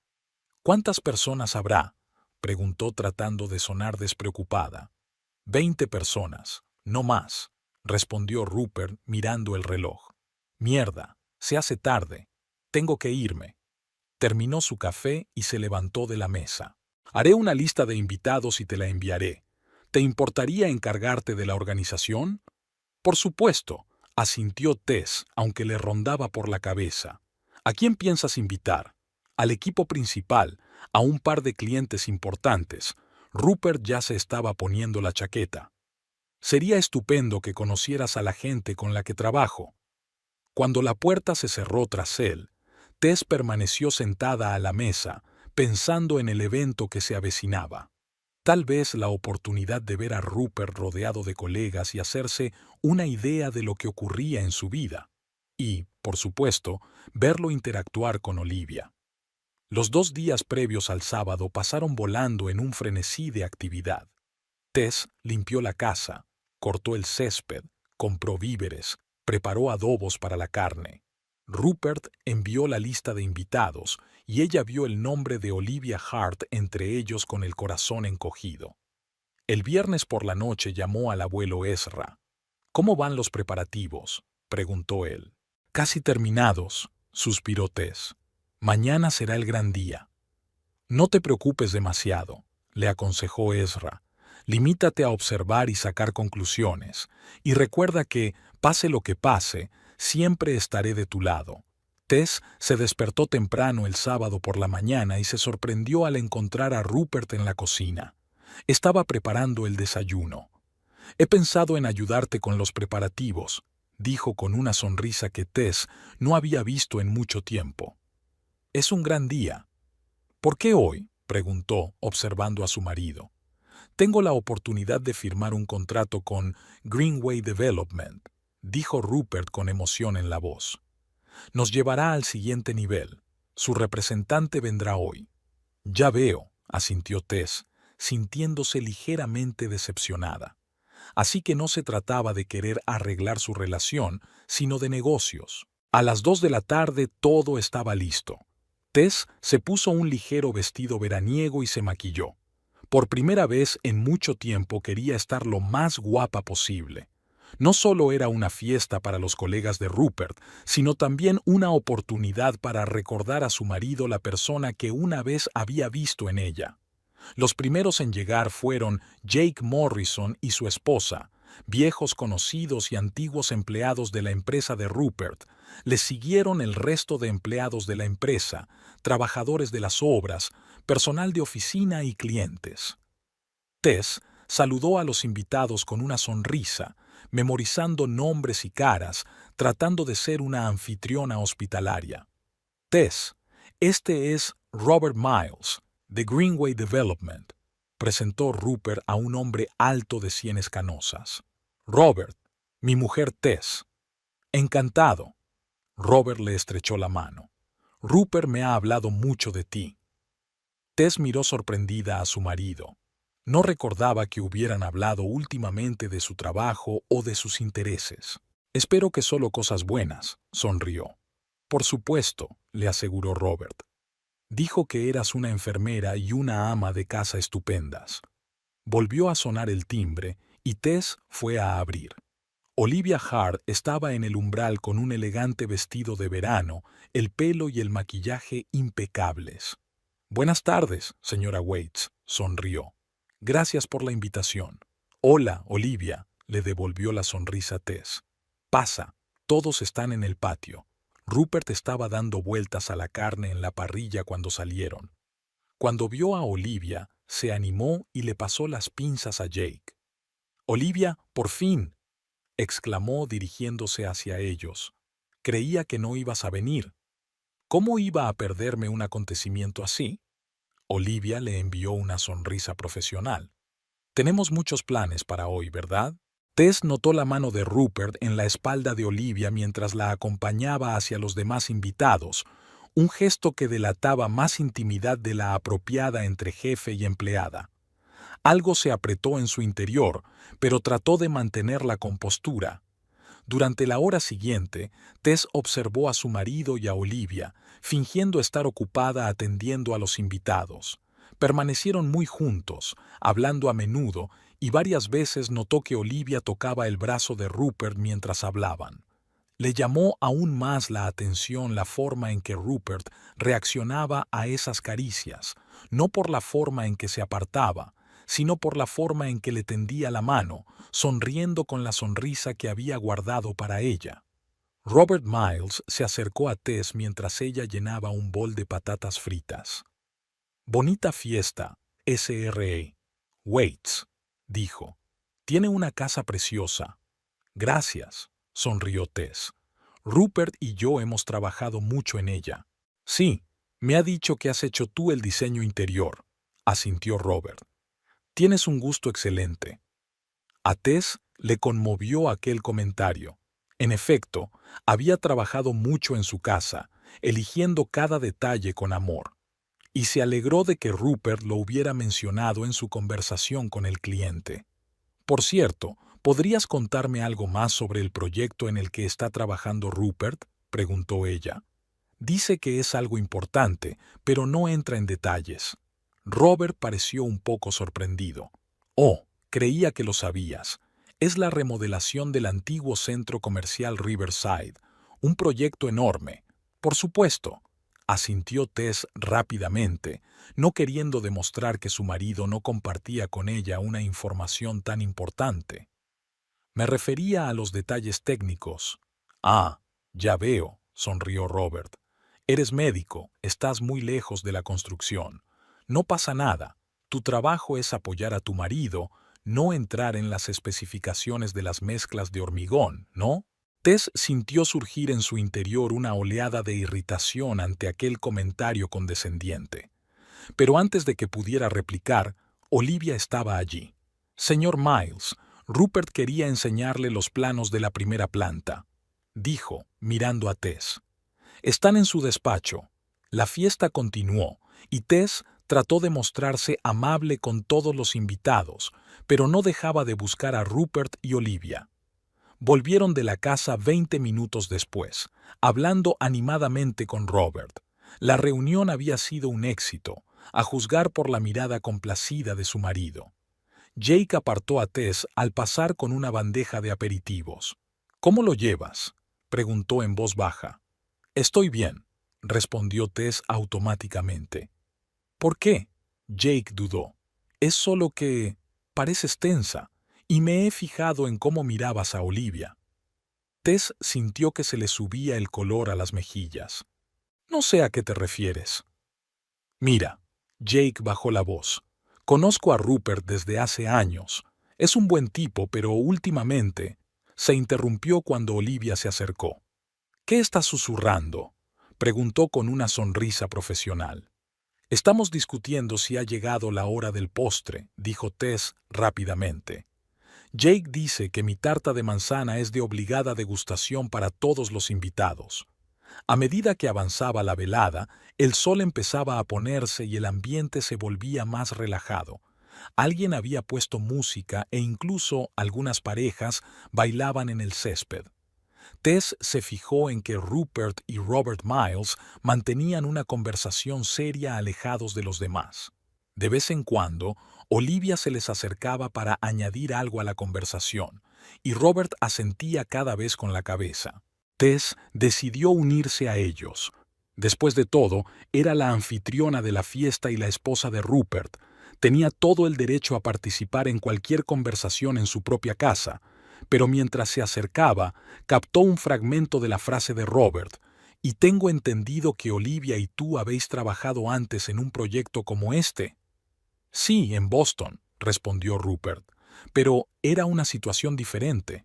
«¿Cuántas personas habrá?», preguntó tratando de sonar despreocupada. «20 personas, no más», respondió Rupert mirando el reloj. «Mierda, Se hace tarde. Tengo que irme. Terminó su café y se levantó de la mesa. Haré una lista de invitados y te la enviaré. ¿Te importaría encargarte de la organización? Por supuesto, asintió Tess, aunque le rondaba por la cabeza. ¿A quién piensas invitar? Al equipo principal, a un par de clientes importantes. Rupert ya se estaba poniendo la chaqueta. Sería estupendo que conocieras a la gente con la que trabajo. Cuando la puerta se cerró tras él, Tess permaneció sentada a la mesa, pensando en el evento que se avecinaba. Tal vez la oportunidad de ver a Rupert rodeado de colegas y hacerse una idea de lo que ocurría en su vida. Y, por supuesto, verlo interactuar con Olivia. Los 2 días previos al sábado pasaron volando en un frenesí de actividad. Tess limpió la casa, cortó el césped, compró víveres, preparó adobos para la carne. Rupert envió la lista de invitados y ella vio el nombre de Olivia Hart entre ellos con el corazón encogido. El viernes por la noche llamó al abuelo Ezra. «¿Cómo van los preparativos?», preguntó él. «Casi terminados», suspiró Tess. «Mañana será el gran día». «No te preocupes demasiado», le aconsejó Ezra. «Limítate a observar y sacar conclusiones. Y recuerda que, pase lo que pase, siempre estaré de tu lado». Tess se despertó temprano el sábado por la mañana y se sorprendió al encontrar a Rupert en la cocina. Estaba preparando el desayuno. «He pensado en ayudarte con los preparativos», dijo con una sonrisa que Tess no había visto en mucho tiempo. «Es un gran día». «¿Por qué hoy?», preguntó, observando a su marido. «Tengo la oportunidad de firmar un contrato con Greenway Development», dijo Rupert con emoción en la voz. «Nos llevará al siguiente nivel. Su representante vendrá hoy». «Ya veo», asintió Tess, sintiéndose ligeramente decepcionada. Así que no se trataba de querer arreglar su relación, sino de negocios. A las 2 de la tarde todo estaba listo. Tess se puso un ligero vestido veraniego y se maquilló. Por primera vez en mucho tiempo quería estar lo más guapa posible. No solo era una fiesta para los colegas de Rupert, sino también una oportunidad para recordar a su marido la persona que una vez había visto en ella. Los primeros en llegar fueron Jake Morrison y su esposa, viejos conocidos y antiguos empleados de la empresa de Rupert. Les siguieron el resto de empleados de la empresa, trabajadores de las obras, personal de oficina y clientes. Tess saludó a los invitados con una sonrisa, memorizando nombres y caras, tratando de ser una anfitriona hospitalaria. «Tess, este es Robert Miles, de Greenway Development», presentó Rupert a un hombre alto de sienes canosas. «Robert, mi mujer Tess». «Encantado». Robert le estrechó la mano. «Rupert me ha hablado mucho de ti». Tess miró sorprendida a su marido. No recordaba que hubieran hablado últimamente de su trabajo o de sus intereses. «Espero que solo cosas buenas», sonrió. «Por supuesto», le aseguró Robert. «Dijo que eras una enfermera y una ama de casa estupendas». Volvió a sonar el timbre y Tess fue a abrir. Olivia Hart estaba en el umbral con un elegante vestido de verano, el pelo y el maquillaje impecables. «Buenas tardes, señora Waits», sonrió. «Gracias por la invitación». «Hola, Olivia», le devolvió la sonrisa Tess. «Pasa, todos están en el patio». Rupert estaba dando vueltas a la carne en la parrilla cuando salieron. Cuando vio a Olivia, se animó y le pasó las pinzas a Jake. «Olivia, por fin», exclamó dirigiéndose hacia ellos. «Creía que no ibas a venir. ¿Cómo iba a perderme un acontecimiento así?» Olivia le envió una sonrisa profesional. «Tenemos muchos planes para hoy, ¿verdad?» Tess notó la mano de Rupert en la espalda de Olivia mientras la acompañaba hacia los demás invitados, un gesto que delataba más intimidad de la apropiada entre jefe y empleada. Algo se apretó en su interior, pero trató de mantener la compostura. Durante la hora siguiente, Tess observó a su marido y a Olivia, fingiendo estar ocupada atendiendo a los invitados. Permanecieron muy juntos, hablando a menudo, y varias veces notó que Olivia tocaba el brazo de Rupert mientras hablaban. Le llamó aún más la atención la forma en que Rupert reaccionaba a esas caricias, no por la forma en que se apartaba, sino por la forma en que le tendía la mano, sonriendo con la sonrisa que había guardado para ella. Robert Miles se acercó a Tess mientras ella llenaba un bol de patatas fritas. «Bonita fiesta, SRE. Waits», dijo. «Tiene una casa preciosa». «Gracias», sonrió Tess. «Rupert y yo hemos trabajado mucho en ella». «Sí, me ha dicho que has hecho tú el diseño interior», asintió Robert. «Tienes un gusto excelente». A Tess le conmovió aquel comentario. En efecto, había trabajado mucho en su casa, eligiendo cada detalle con amor, y se alegró de que Rupert lo hubiera mencionado en su conversación con el cliente. «Por cierto, ¿podrías contarme algo más sobre el proyecto en el que está trabajando Rupert?», preguntó ella. «Dice que es algo importante, pero no entra en detalles». Robert pareció un poco sorprendido. «Oh, creía que lo sabías. Es la remodelación del antiguo centro comercial Riverside, un proyecto enorme. Por supuesto», asintió Tess rápidamente, no queriendo demostrar que su marido no compartía con ella una información tan importante. «Me refería a los detalles técnicos». «Ah, ya veo», sonrió Robert. «Eres médico, estás muy lejos de la construcción. No pasa nada. Tu trabajo es apoyar a tu marido, no entrar en las especificaciones de las mezclas de hormigón, ¿no?». Tess sintió surgir en su interior una oleada de irritación ante aquel comentario condescendiente. Pero antes de que pudiera replicar, Olivia estaba allí. «Señor Miles, Rupert quería enseñarle los planos de la primera planta», dijo, mirando a Tess. «Están en su despacho». La fiesta continuó, y Tess trató de mostrarse amable con todos los invitados, pero no dejaba de buscar a Rupert y Olivia. Volvieron de la casa 20 minutos después, hablando animadamente con Robert. La reunión había sido un éxito, a juzgar por la mirada complacida de su marido. Jake apartó a Tess al pasar con una bandeja de aperitivos. «¿Cómo lo llevas?», preguntó en voz baja. «Estoy bien», respondió Tess automáticamente. «¿Por qué?», Jake dudó. «Es solo que pareces tensa, y me he fijado en cómo mirabas a Olivia». Tess sintió que se le subía el color a las mejillas. «No sé a qué te refieres». «Mira», Jake bajó la voz. «Conozco a Rupert desde hace años. Es un buen tipo, pero últimamente…» Se interrumpió cuando Olivia se acercó. «¿Qué estás susurrando?», preguntó con una sonrisa profesional. «Estamos discutiendo si ha llegado la hora del postre», dijo Tess rápidamente. «Jake dice que mi tarta de manzana es de obligada degustación para todos los invitados». A medida que avanzaba la velada, el sol empezaba a ponerse y el ambiente se volvía más relajado. Alguien había puesto música e incluso algunas parejas bailaban en el césped. Tess se fijó en que Rupert y Robert Miles mantenían una conversación seria alejados de los demás. De vez en cuando, Olivia se les acercaba para añadir algo a la conversación, y Robert asentía cada vez con la cabeza. Tess decidió unirse a ellos. Después de todo, era la anfitriona de la fiesta y la esposa de Rupert. Tenía todo el derecho a participar en cualquier conversación en su propia casa, pero mientras se acercaba, captó un fragmento de la frase de Robert. «Y tengo entendido que Olivia y tú habéis trabajado antes en un proyecto como este». «Sí, en Boston», respondió Rupert, «pero era una situación diferente».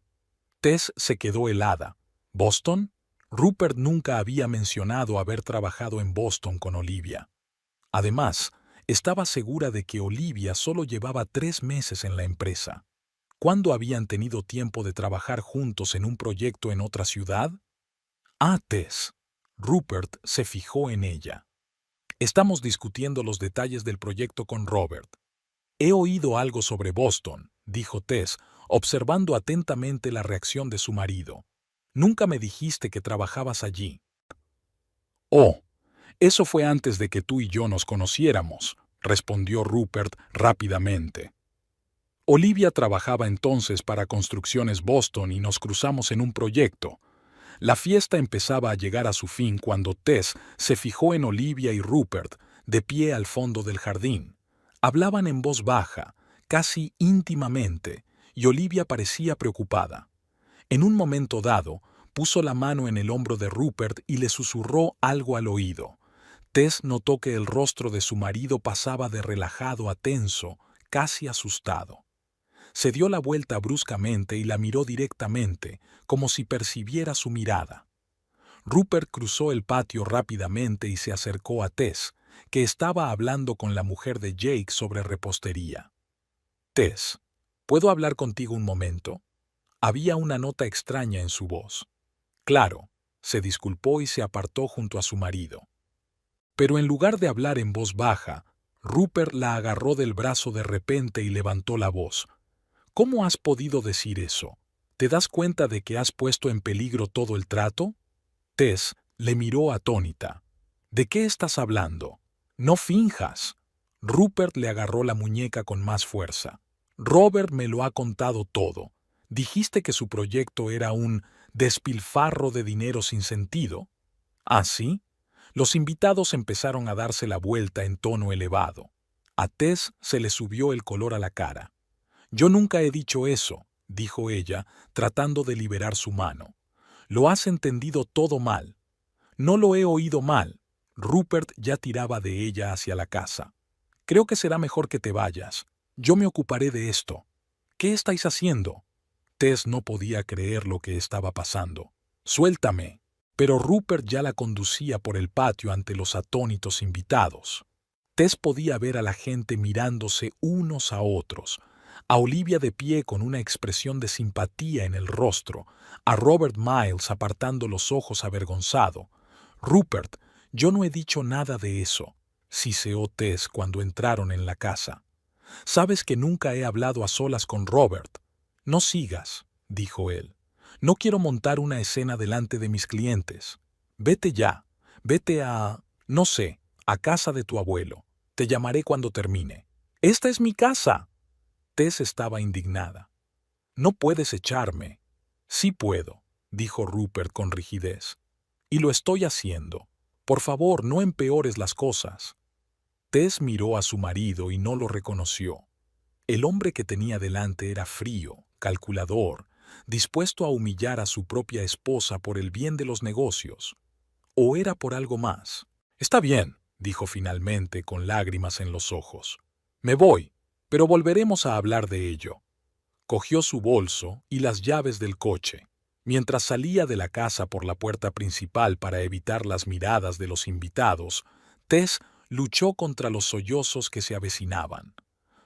Tess se quedó helada. ¿Boston? Rupert nunca había mencionado haber trabajado en Boston con Olivia. Además, estaba segura de que Olivia solo llevaba 3 meses en la empresa. ¿Cuándo habían tenido tiempo de trabajar juntos en un proyecto en otra ciudad? «Ah, Tess». Rupert se fijó en ella. «Estamos discutiendo los detalles del proyecto con Robert». «He oído algo sobre Boston», dijo Tess, observando atentamente la reacción de su marido. «Nunca me dijiste que trabajabas allí». «Oh, eso fue antes de que tú y yo nos conociéramos», respondió Rupert rápidamente. «Olivia trabajaba entonces para Construcciones Boston y nos cruzamos en un proyecto. La fiesta empezaba a llegar a su fin cuando Tess se fijó en Olivia y Rupert, de pie al fondo del jardín. Hablaban en voz baja, casi íntimamente, y Olivia parecía preocupada. En un momento dado, puso la mano en el hombro de Rupert y le susurró algo al oído. Tess notó que el rostro de su marido pasaba de relajado a tenso, casi asustado. Se dio la vuelta bruscamente y la miró directamente, como si percibiera su mirada. Rupert cruzó el patio rápidamente y se acercó a Tess, que estaba hablando con la mujer de Jake sobre repostería. «Tess, ¿puedo hablar contigo un momento?» Había una nota extraña en su voz. «Claro», se disculpó y se apartó junto a su marido. Pero en lugar de hablar en voz baja, Rupert la agarró del brazo de repente y levantó la voz. «¿Cómo has podido decir eso? ¿Te das cuenta de que has puesto en peligro todo el trato?» Tess le miró atónita. «¿De qué estás hablando? No finjas». Rupert le agarró la muñeca con más fuerza. «Robert me lo ha contado todo. Dijiste que su proyecto era un despilfarro de dinero sin sentido». «¿Ah, sí?» Los invitados empezaron a darse la vuelta en tono elevado. A Tess se le subió el color a la cara. «Yo nunca he dicho eso», dijo ella, tratando de liberar su mano. «Lo has entendido todo mal». «No lo he oído mal». Rupert ya tiraba de ella hacia la casa. «Creo que será mejor que te vayas. Yo me ocuparé de esto». «¿Qué estáis haciendo?» Tess no podía creer lo que estaba pasando. «Suéltame». Pero Rupert ya la conducía por el patio ante los atónitos invitados. Tess podía ver a la gente mirándose unos a otros, a Olivia de pie con una expresión de simpatía en el rostro, a Robert Miles apartando los ojos avergonzado. «Rupert, yo no he dicho nada de eso», siseó Tess cuando entraron en la casa. «Sabes que nunca he hablado a solas con Robert». «No sigas», dijo él. «No quiero montar una escena delante de mis clientes. Vete ya, vete a, no sé, a casa de tu abuelo. Te llamaré cuando termine». «¡Esta es mi casa!» Tess estaba indignada. «No puedes echarme». «Sí puedo», dijo Rupert con rigidez. «Y lo estoy haciendo. Por favor, no empeores las cosas». Tess miró a su marido y no lo reconoció. El hombre que tenía delante era frío, calculador, dispuesto a humillar a su propia esposa por el bien de los negocios. ¿O era por algo más? «Está bien», dijo finalmente con lágrimas en los ojos. «Me voy, pero volveremos a hablar de ello». Cogió su bolso y las llaves del coche. Mientras salía de la casa por la puerta principal para evitar las miradas de los invitados, Tess luchó contra los sollozos que se avecinaban.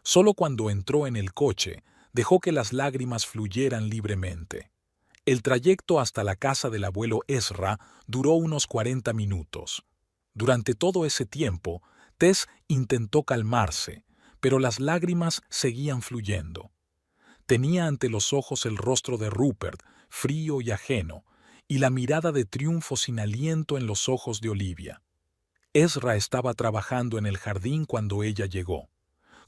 Solo cuando entró en el coche, dejó que las lágrimas fluyeran libremente. El trayecto hasta la casa del abuelo Ezra duró unos 40 minutos. Durante todo ese tiempo, Tess intentó calmarse, pero las lágrimas seguían fluyendo. Tenía ante los ojos el rostro de Rupert, frío y ajeno, y la mirada de triunfo sin aliento en los ojos de Olivia. Ezra estaba trabajando en el jardín cuando ella llegó.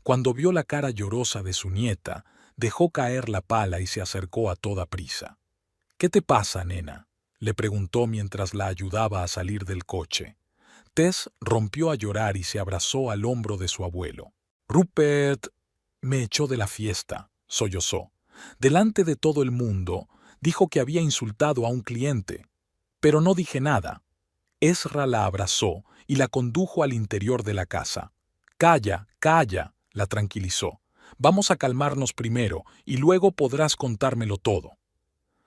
Cuando vio la cara llorosa de su nieta, dejó caer la pala y se acercó a toda prisa. «¿Qué te pasa, nena?», le preguntó mientras la ayudaba a salir del coche. Tess rompió a llorar y se abrazó al hombro de su abuelo. «Rupert me echó de la fiesta», sollozó. «Delante de todo el mundo, dijo que había insultado a un cliente. Pero no dije nada». Ezra la abrazó y la condujo al interior de la casa. «Calla, calla», la tranquilizó. «Vamos a calmarnos primero y luego podrás contármelo todo».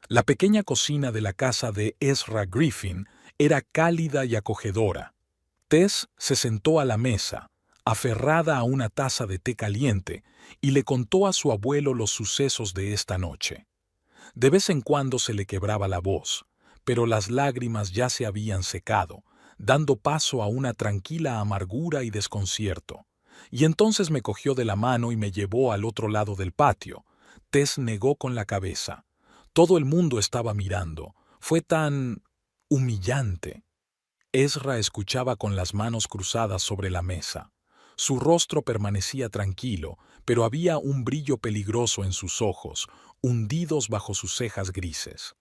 La pequeña cocina de la casa de Ezra Griffin era cálida y acogedora. Tess se sentó a la mesa, aferrada a una taza de té caliente, y le contó a su abuelo los sucesos de esta noche. De vez en cuando se le quebraba la voz, pero las lágrimas ya se habían secado, dando paso a una tranquila amargura y desconcierto. Y entonces me cogió de la mano y me llevó al otro lado del patio. Tess negó con la cabeza. Todo el mundo estaba mirando. Fue tan humillante. Ezra escuchaba con las manos cruzadas sobre la mesa. Su rostro permanecía tranquilo, pero había un brillo peligroso en sus ojos, hundidos bajo sus cejas grises.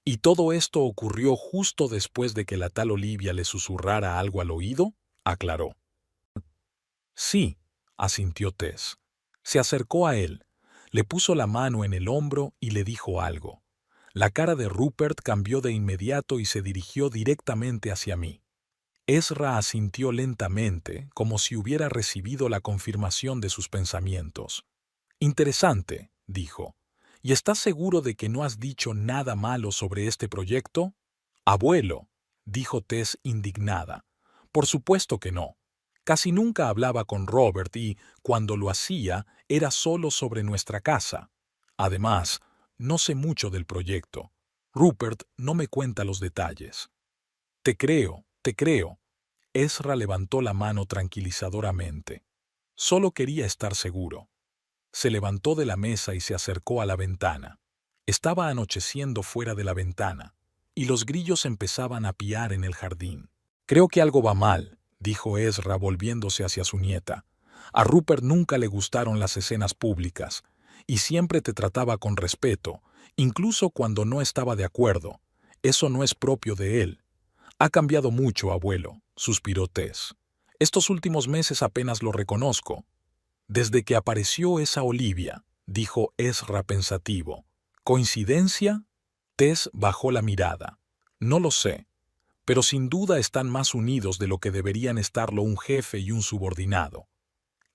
¿Y todo esto ocurrió justo después de que la tal Olivia le susurrara algo al oído?, aclaró. Sí, asintió Tess. Se acercó a él, le puso la mano en el hombro y le dijo algo. La cara de Rupert cambió de inmediato y se dirigió directamente hacia mí. Ezra asintió lentamente, como si hubiera recibido la confirmación de sus pensamientos. Interesante, dijo. ¿Y estás seguro de que no has dicho nada malo sobre este proyecto? Abuelo, dijo Tess indignada. Por supuesto que no. Casi nunca hablaba con Robert y, cuando lo hacía, era solo sobre nuestra casa. Además, no sé mucho del proyecto. Rupert no me cuenta los detalles. Te creo, te creo. Ezra levantó la mano tranquilizadoramente. Solo quería estar seguro. Se levantó de la mesa y se acercó a la ventana. Estaba anocheciendo fuera de la ventana, y los grillos empezaban a piar en el jardín. Creo que algo va mal, dijo Ezra volviéndose hacia su nieta. A Rupert nunca le gustaron las escenas públicas, y siempre te trataba con respeto, incluso cuando no estaba de acuerdo. Eso no es propio de él. Ha cambiado mucho, abuelo, suspiró Tess. Estos últimos meses apenas lo reconozco. Desde que apareció esa Olivia, dijo Ezra pensativo. ¿Coincidencia? Tess bajó la mirada. No lo sé, pero sin duda están más unidos de lo que deberían estarlo un jefe y un subordinado.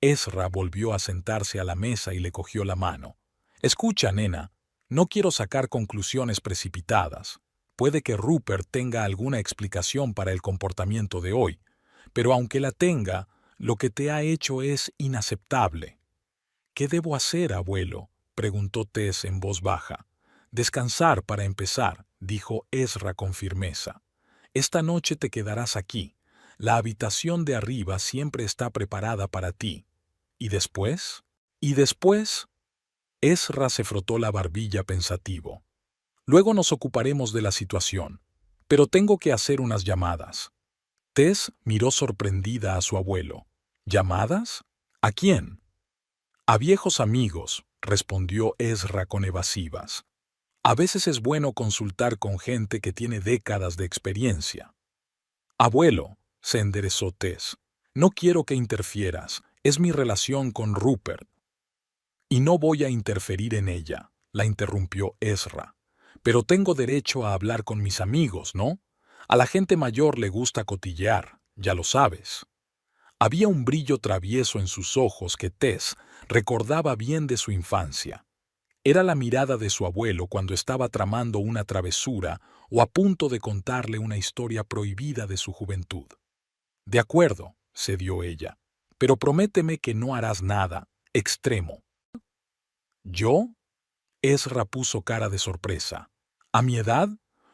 Ezra volvió a sentarse a la mesa y le cogió la mano. Escucha, nena, no quiero sacar conclusiones precipitadas. Puede que Rupert tenga alguna explicación para el comportamiento de hoy, pero aunque la tenga, lo que te ha hecho es inaceptable. ¿Qué debo hacer, abuelo?, preguntó Tess en voz baja. Descansar para empezar, dijo Ezra con firmeza. Esta noche te quedarás aquí. La habitación de arriba siempre está preparada para ti. ¿Y después? ¿Y después? Ezra se frotó la barbilla pensativo. Luego nos ocuparemos de la situación, pero tengo que hacer unas llamadas. Tess miró sorprendida a su abuelo. ¿Llamadas? ¿A quién? A viejos amigos, respondió Ezra con evasivas. A veces es bueno consultar con gente que tiene décadas de experiencia. Abuelo, se enderezó Tess, no quiero que interfieras, es mi relación con Rupert. Y no voy a interferir en ella, la interrumpió Ezra. Pero tengo derecho a hablar con mis amigos, ¿no? A la gente mayor le gusta cotillear, ya lo sabes. Había un brillo travieso en sus ojos que Tess recordaba bien de su infancia. Era la mirada de su abuelo cuando estaba tramando una travesura o a punto de contarle una historia prohibida de su juventud. De acuerdo, cedió ella, pero prométeme que no harás nada extremo. ¿Yo? Ezra puso cara de sorpresa. ¿A mi edad?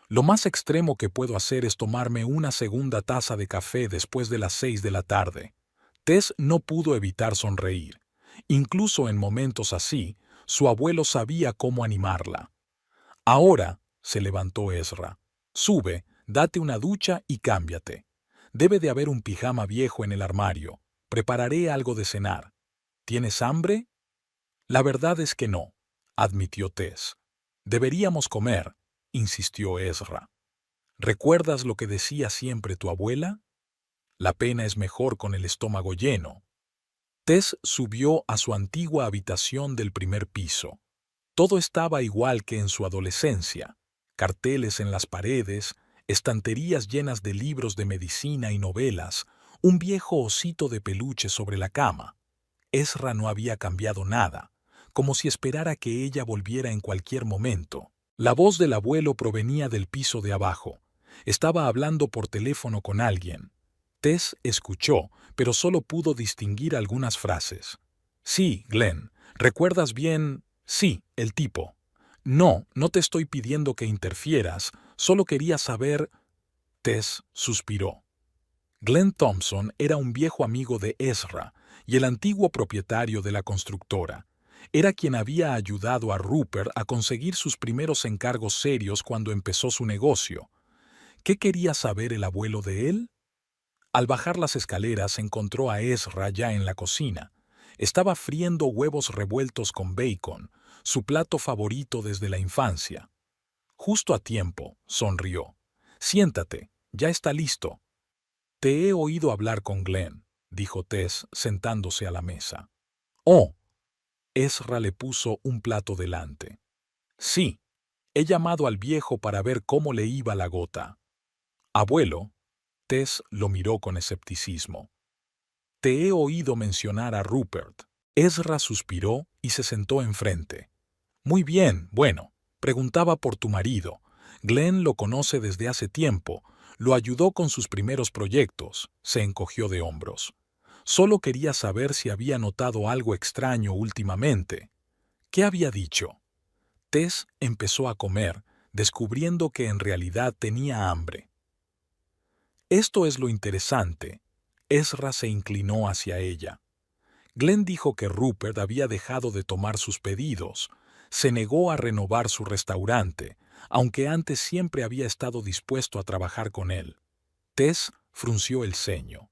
Lo más extremo que puedo hacer es tomarme una segunda taza de café después de las 6 de la tarde. Tess no pudo evitar sonreír. Incluso en momentos así, su abuelo sabía cómo animarla. Ahora, se levantó Ezra. Sube, date una ducha y cámbiate. Debe de haber un pijama viejo en el armario. Prepararé algo de cenar. ¿Tienes hambre? La verdad es que no, admitió Tess. Deberíamos comer, insistió Ezra. ¿Recuerdas lo que decía siempre tu abuela? La pena es mejor con el estómago lleno. Tess subió a su antigua habitación del primer piso. Todo estaba igual que en su adolescencia. Carteles en las paredes, estanterías llenas de libros de medicina y novelas, un viejo osito de peluche sobre la cama. Ezra no había cambiado nada, como si esperara que ella volviera en cualquier momento. La voz del abuelo provenía del piso de abajo. Estaba hablando por teléfono con alguien. Tess escuchó, pero solo pudo distinguir algunas frases. Sí, Glenn, ¿recuerdas bien? Sí, el tipo. No, no te estoy pidiendo que interfieras, solo quería saber... Tess suspiró. Glenn Thompson era un viejo amigo de Ezra y el antiguo propietario de la constructora. Era quien había ayudado a Rupert a conseguir sus primeros encargos serios cuando empezó su negocio. ¿Qué quería saber el abuelo de él? Al bajar las escaleras encontró a Ezra ya en la cocina. Estaba friendo huevos revueltos con bacon, su plato favorito desde la infancia. Justo a tiempo, sonrió. Siéntate, ya está listo. Te he oído hablar con Glenn, dijo Tess sentándose a la mesa. Oh, Ezra le puso un plato delante. Sí, he llamado al viejo para ver cómo le iba la gota. Abuelo, Tess lo miró con escepticismo. Te he oído mencionar a Rupert. Ezra suspiró y se sentó enfrente. Muy bien, bueno, preguntaba por tu marido. Glenn lo conoce desde hace tiempo, lo ayudó con sus primeros proyectos, se encogió de hombros. Solo quería saber si había notado algo extraño últimamente. ¿Qué había dicho? Tess empezó a comer, descubriendo que en realidad tenía hambre. Esto es lo interesante. Ezra se inclinó hacia ella. Glenn dijo que Rupert había dejado de tomar sus pedidos, se negó a renovar su restaurante, aunque antes siempre había estado dispuesto a trabajar con él. Tess frunció el ceño.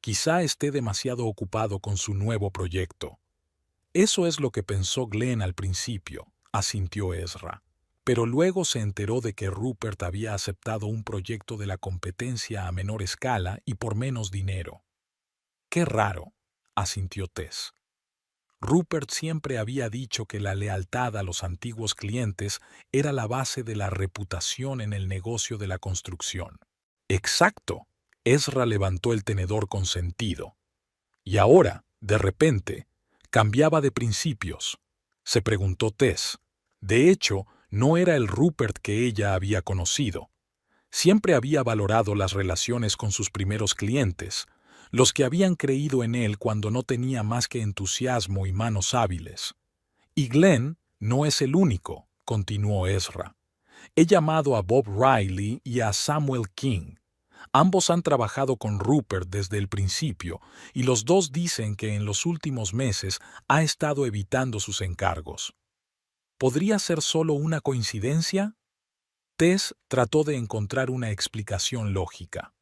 Quizá esté demasiado ocupado con su nuevo proyecto. Eso es lo que pensó Glenn al principio, asintió Ezra. Pero luego se enteró de que Rupert había aceptado un proyecto de la competencia a menor escala y por menos dinero. Qué raro, asintió Tess. Rupert siempre había dicho que la lealtad a los antiguos clientes era la base de la reputación en el negocio de la construcción. Exacto. Ezra levantó el tenedor con sentido. Y ahora, de repente, cambiaba de principios. Se preguntó Tess. De hecho, no era el Rupert que ella había conocido. Siempre había valorado las relaciones con sus primeros clientes, los que habían creído en él cuando no tenía más que entusiasmo y manos hábiles. Y Glenn no es el único, continuó Ezra. He llamado a Bob Riley y a Samuel King. Ambos han trabajado con Rupert desde el principio y los dos dicen que en los últimos meses ha estado evitando sus encargos. ¿Podría ser solo una coincidencia? Tess trató de encontrar una explicación lógica.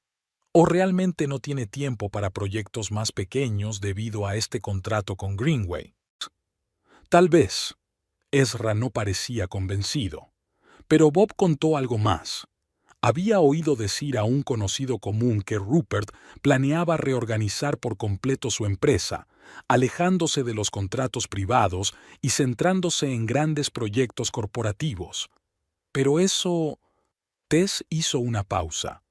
¿O realmente no tiene tiempo para proyectos más pequeños debido a este contrato con Greenway? Tal vez. Ezra no parecía convencido. Pero Bob contó algo más. Había oído decir a un conocido común que Rupert planeaba reorganizar por completo su empresa, alejándose de los contratos privados y centrándose en grandes proyectos corporativos. Pero eso... Tess hizo una pausa.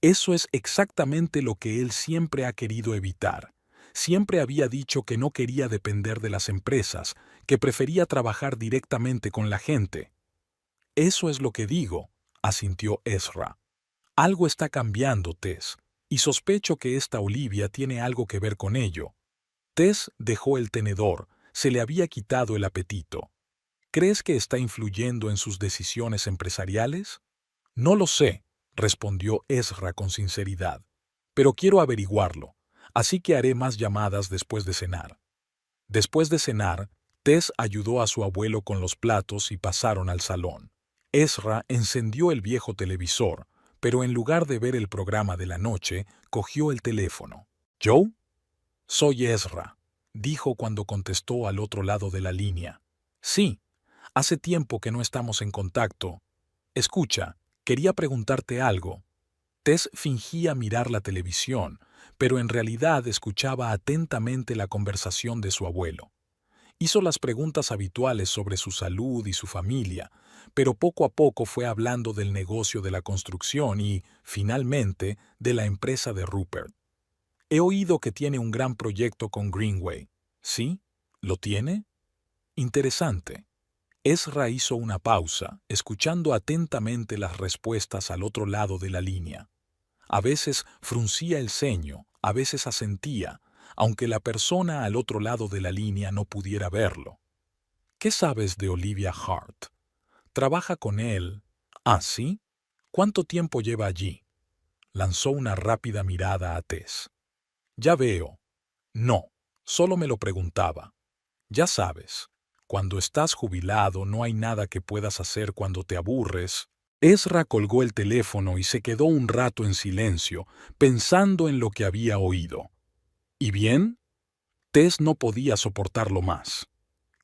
Eso es exactamente lo que él siempre ha querido evitar. Siempre había dicho que no quería depender de las empresas, que prefería trabajar directamente con la gente. Eso es lo que digo, asintió Ezra. Algo está cambiando, Tess, y sospecho que esta Olivia tiene algo que ver con ello. Tess dejó el tenedor, se le había quitado el apetito. ¿Crees que está influyendo en sus decisiones empresariales? No lo sé, respondió Ezra con sinceridad. Pero quiero averiguarlo, así que haré más llamadas después de cenar. Después de cenar, Tess ayudó a su abuelo con los platos y pasaron al salón. Ezra encendió el viejo televisor, pero en lugar de ver el programa de la noche, cogió el teléfono. ¿Joe? Soy Ezra, dijo cuando contestó al otro lado de la línea. Sí, hace tiempo que no estamos en contacto. Escucha, quería preguntarte algo. Tess fingía mirar la televisión, pero en realidad escuchaba atentamente la conversación de su abuelo. Hizo las preguntas habituales sobre su salud y su familia, pero poco a poco fue hablando del negocio de la construcción y, finalmente, de la empresa de Rupert. He oído que tiene un gran proyecto con Greenway. ¿Sí? ¿Lo tiene? Interesante. Ezra hizo una pausa, escuchando atentamente las respuestas al otro lado de la línea. A veces fruncía el ceño, a veces asentía, aunque la persona al otro lado de la línea no pudiera verlo. ¿Qué sabes de Olivia Hart? ¿Trabaja con él? ¿Ah, sí? ¿Cuánto tiempo lleva allí? Lanzó una rápida mirada a Tess. Ya veo. No, solo me lo preguntaba. Ya sabes, cuando estás jubilado no hay nada que puedas hacer cuando te aburres. Ezra colgó el teléfono y se quedó un rato en silencio, pensando en lo que había oído. ¿Y bien? Tess no podía soportarlo más.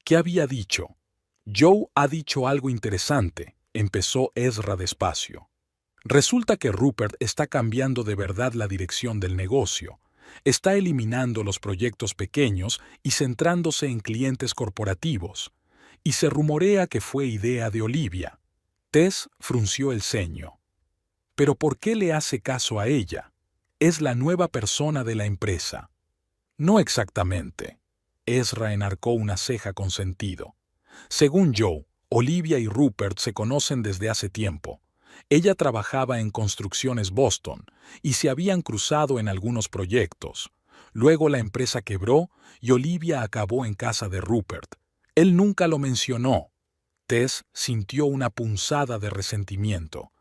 ¿Qué había dicho? Joe ha dicho algo interesante, empezó Ezra despacio. Resulta que Rupert está cambiando de verdad la dirección del negocio. Está eliminando los proyectos pequeños y centrándose en clientes corporativos. Y se rumorea que fue idea de Olivia. Tess frunció el ceño. ¿Pero por qué le hace caso a ella? Es la nueva persona de la empresa. No exactamente. Ezra enarcó una ceja con sentido. Según Joe, Olivia y Rupert se conocen desde hace tiempo. Ella trabajaba en Construcciones Boston y se habían cruzado en algunos proyectos. Luego la empresa quebró y Olivia acabó en casa de Rupert. Él nunca lo mencionó. Tess sintió una punzada de resentimiento.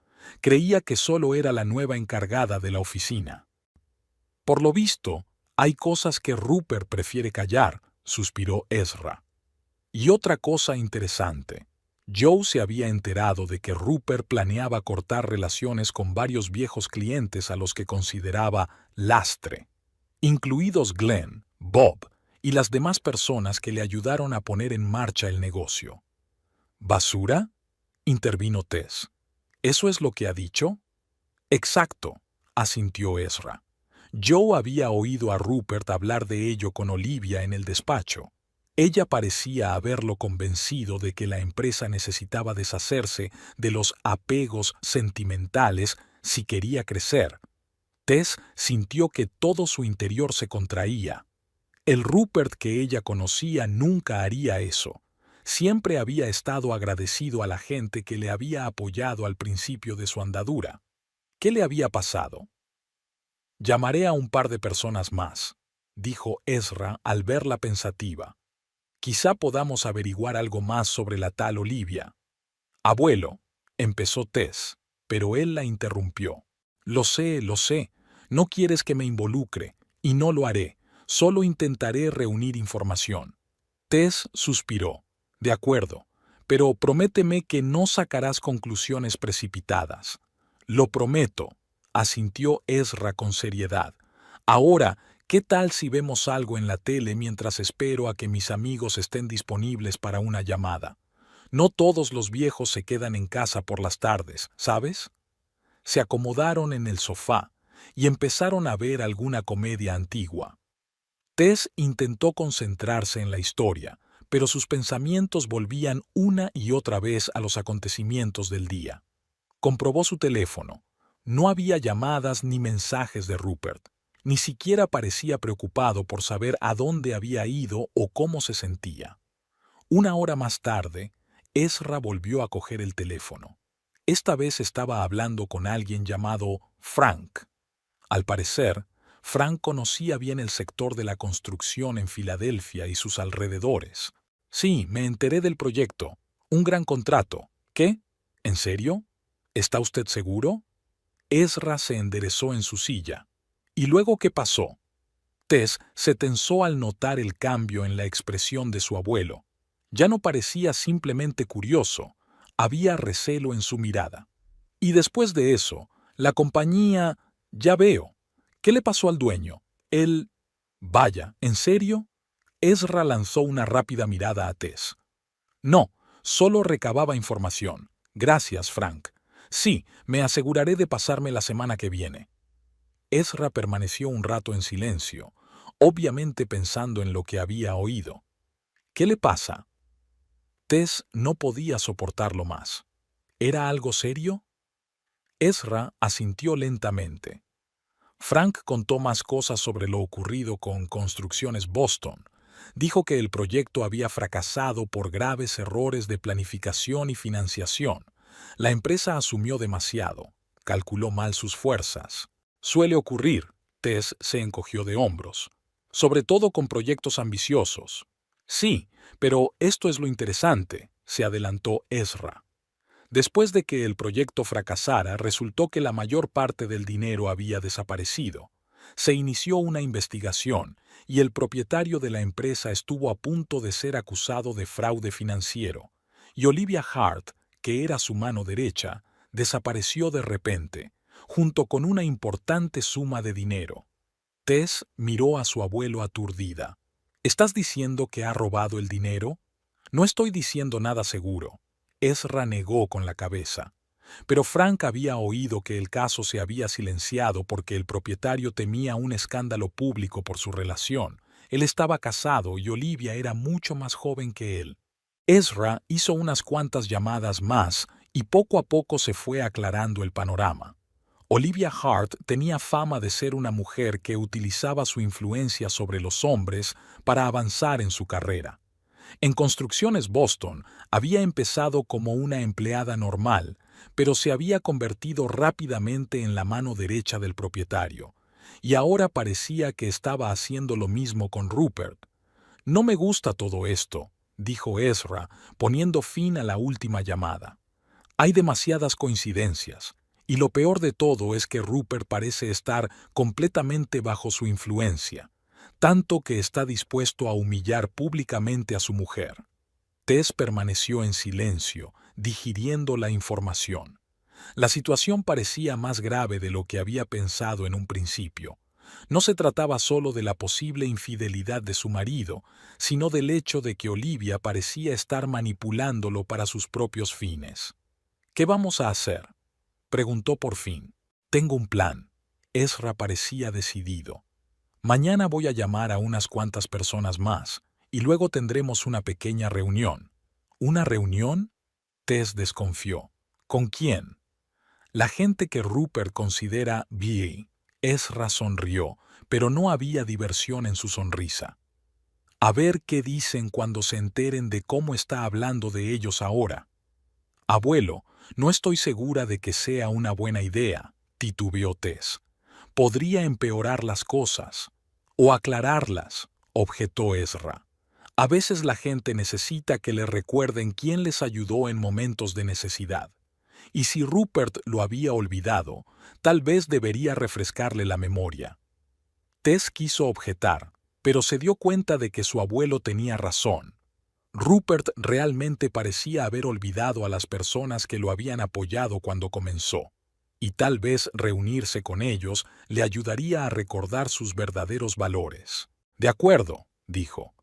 Creía que solo era la nueva encargada de la oficina. Por lo visto, hay cosas que Rupert prefiere callar, suspiró Ezra. Y otra cosa interesante. Joe se había enterado de que Rupert planeaba cortar relaciones con varios viejos clientes a los que consideraba lastre, incluidos Glenn, Bob y las demás personas que le ayudaron a poner en marcha el negocio. ¿Basura?, intervino Tess. ¿Eso es lo que ha dicho? Exacto, asintió Ezra. Joe había oído a Rupert hablar de ello con Olivia en el despacho. Ella parecía haberlo convencido de que la empresa necesitaba deshacerse de los apegos sentimentales si quería crecer. Tess sintió que todo su interior se contraía. El Rupert que ella conocía nunca haría eso. Siempre había estado agradecido a la gente que le había apoyado al principio de su andadura. ¿Qué le había pasado? Llamaré a un par de personas más, dijo Ezra al verla pensativa. Quizá podamos averiguar algo más sobre la tal Olivia. Abuelo, empezó Tess, pero él la interrumpió. Lo sé, no quieres que me involucre, y no lo haré, solo intentaré reunir información. Tess suspiró. De acuerdo, pero prométeme que no sacarás conclusiones precipitadas. Lo prometo, asintió Ezra con seriedad. Ahora, ¿qué tal si vemos algo en la tele mientras espero a que mis amigos estén disponibles para una llamada? No todos los viejos se quedan en casa por las tardes, ¿sabes? Se acomodaron en el sofá y empezaron a ver alguna comedia antigua. Tess intentó concentrarse en la historia, pero sus pensamientos volvían una y otra vez a los acontecimientos del día. Comprobó su teléfono. No había llamadas ni mensajes de Rupert. Ni siquiera parecía preocupado por saber a dónde había ido o cómo se sentía. Una hora más tarde, Ezra volvió a coger el teléfono. Esta vez estaba hablando con alguien llamado Frank. Al parecer, Frank conocía bien el sector de la construcción en Filadelfia y sus alrededores. Sí, me enteré del proyecto. Un gran contrato. ¿Qué? ¿En serio? ¿Está usted seguro? Ezra se enderezó en su silla. ¿Y luego qué pasó? Tess se tensó al notar el cambio en la expresión de su abuelo. Ya no parecía simplemente curioso, había recelo en su mirada. Y después de eso, la compañía... Ya veo. ¿Qué le pasó al dueño? Él... Vaya, ¿en serio? Ezra lanzó una rápida mirada a Tess. No, solo recababa información. Gracias, Frank. Sí, me aseguraré de pasarme la semana que viene. Ezra permaneció un rato en silencio, obviamente pensando en lo que había oído. ¿Qué le pasa? Tess no podía soportarlo más. ¿Era algo serio? Ezra asintió lentamente. Frank contó más cosas sobre lo ocurrido con Construcciones Boston. Dijo que el proyecto había fracasado por graves errores de planificación y financiación. La empresa asumió demasiado, calculó mal sus fuerzas. Suele ocurrir, Tess se encogió de hombros, sobre todo con proyectos ambiciosos. Sí, pero esto es lo interesante, se adelantó Ezra. Después de que el proyecto fracasara, resultó que la mayor parte del dinero había desaparecido. Se inició una investigación y el propietario de la empresa estuvo a punto de ser acusado de fraude financiero. Y Olivia Hart, que era su mano derecha, desapareció de repente, junto con una importante suma de dinero. Tess miró a su abuelo aturdida. ¿Estás diciendo que ha robado el dinero? No estoy diciendo nada seguro. Ezra negó con la cabeza. Pero Frank había oído que el caso se había silenciado porque el propietario temía un escándalo público por su relación. Él estaba casado y Olivia era mucho más joven que él. Ezra hizo unas cuantas llamadas más y poco a poco se fue aclarando el panorama. Olivia Hart tenía fama de ser una mujer que utilizaba su influencia sobre los hombres para avanzar en su carrera. En Construcciones Boston había empezado como una empleada normal, pero se había convertido rápidamente en la mano derecha del propietario, y ahora parecía que estaba haciendo lo mismo con Rupert. «No me gusta todo esto», dijo Ezra, poniendo fin a la última llamada. «Hay demasiadas coincidencias, y lo peor de todo es que Rupert parece estar completamente bajo su influencia, tanto que está dispuesto a humillar públicamente a su mujer». Tess permaneció en silencio, digiriendo la información. La situación parecía más grave de lo que había pensado en un principio. No se trataba solo de la posible infidelidad de su marido, sino del hecho de que Olivia parecía estar manipulándolo para sus propios fines. «¿Qué vamos a hacer?», preguntó por fin. «Tengo un plan». Ezra parecía decidido. «Mañana voy a llamar a unas cuantas personas más, y luego tendremos una pequeña reunión». «¿Una reunión?», Tess desconfió. «¿Con quién?». «La gente que Rupert considera bien». Ezra sonrió, pero no había diversión en su sonrisa. «A ver qué dicen cuando se enteren de cómo está hablando de ellos ahora». «Abuelo, no estoy segura de que sea una buena idea», titubeó Tess. «Podría empeorar las cosas». «O aclararlas», objetó Ezra. «A veces la gente necesita que le recuerden quién les ayudó en momentos de necesidad. Y si Rupert lo había olvidado, tal vez debería refrescarle la memoria». Tess quiso objetar, pero se dio cuenta de que su abuelo tenía razón. Rupert realmente parecía haber olvidado a las personas que lo habían apoyado cuando comenzó, y tal vez reunirse con ellos le ayudaría a recordar sus verdaderos valores. «De acuerdo», dijo,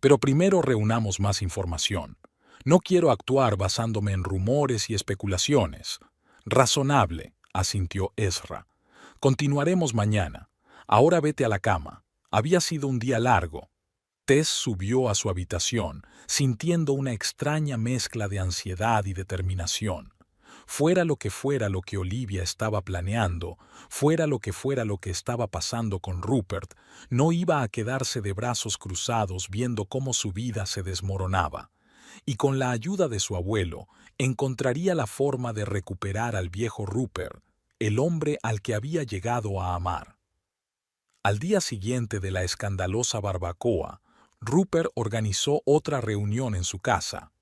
«pero primero reunamos más información. No quiero actuar basándome en rumores y especulaciones». «Razonable», asintió Ezra. «Continuaremos mañana. Ahora vete a la cama. Había sido un día largo». Tess subió a su habitación, sintiendo una extraña mezcla de ansiedad y determinación. Fuera lo que Olivia estaba planeando, fuera lo que estaba pasando con Rupert, no iba a quedarse de brazos cruzados viendo cómo su vida se desmoronaba. Y con la ayuda de su abuelo, encontraría la forma de recuperar al viejo Rupert, el hombre al que había llegado a amar. Al día siguiente de la escandalosa barbacoa, Rupert organizó otra reunión en su casa.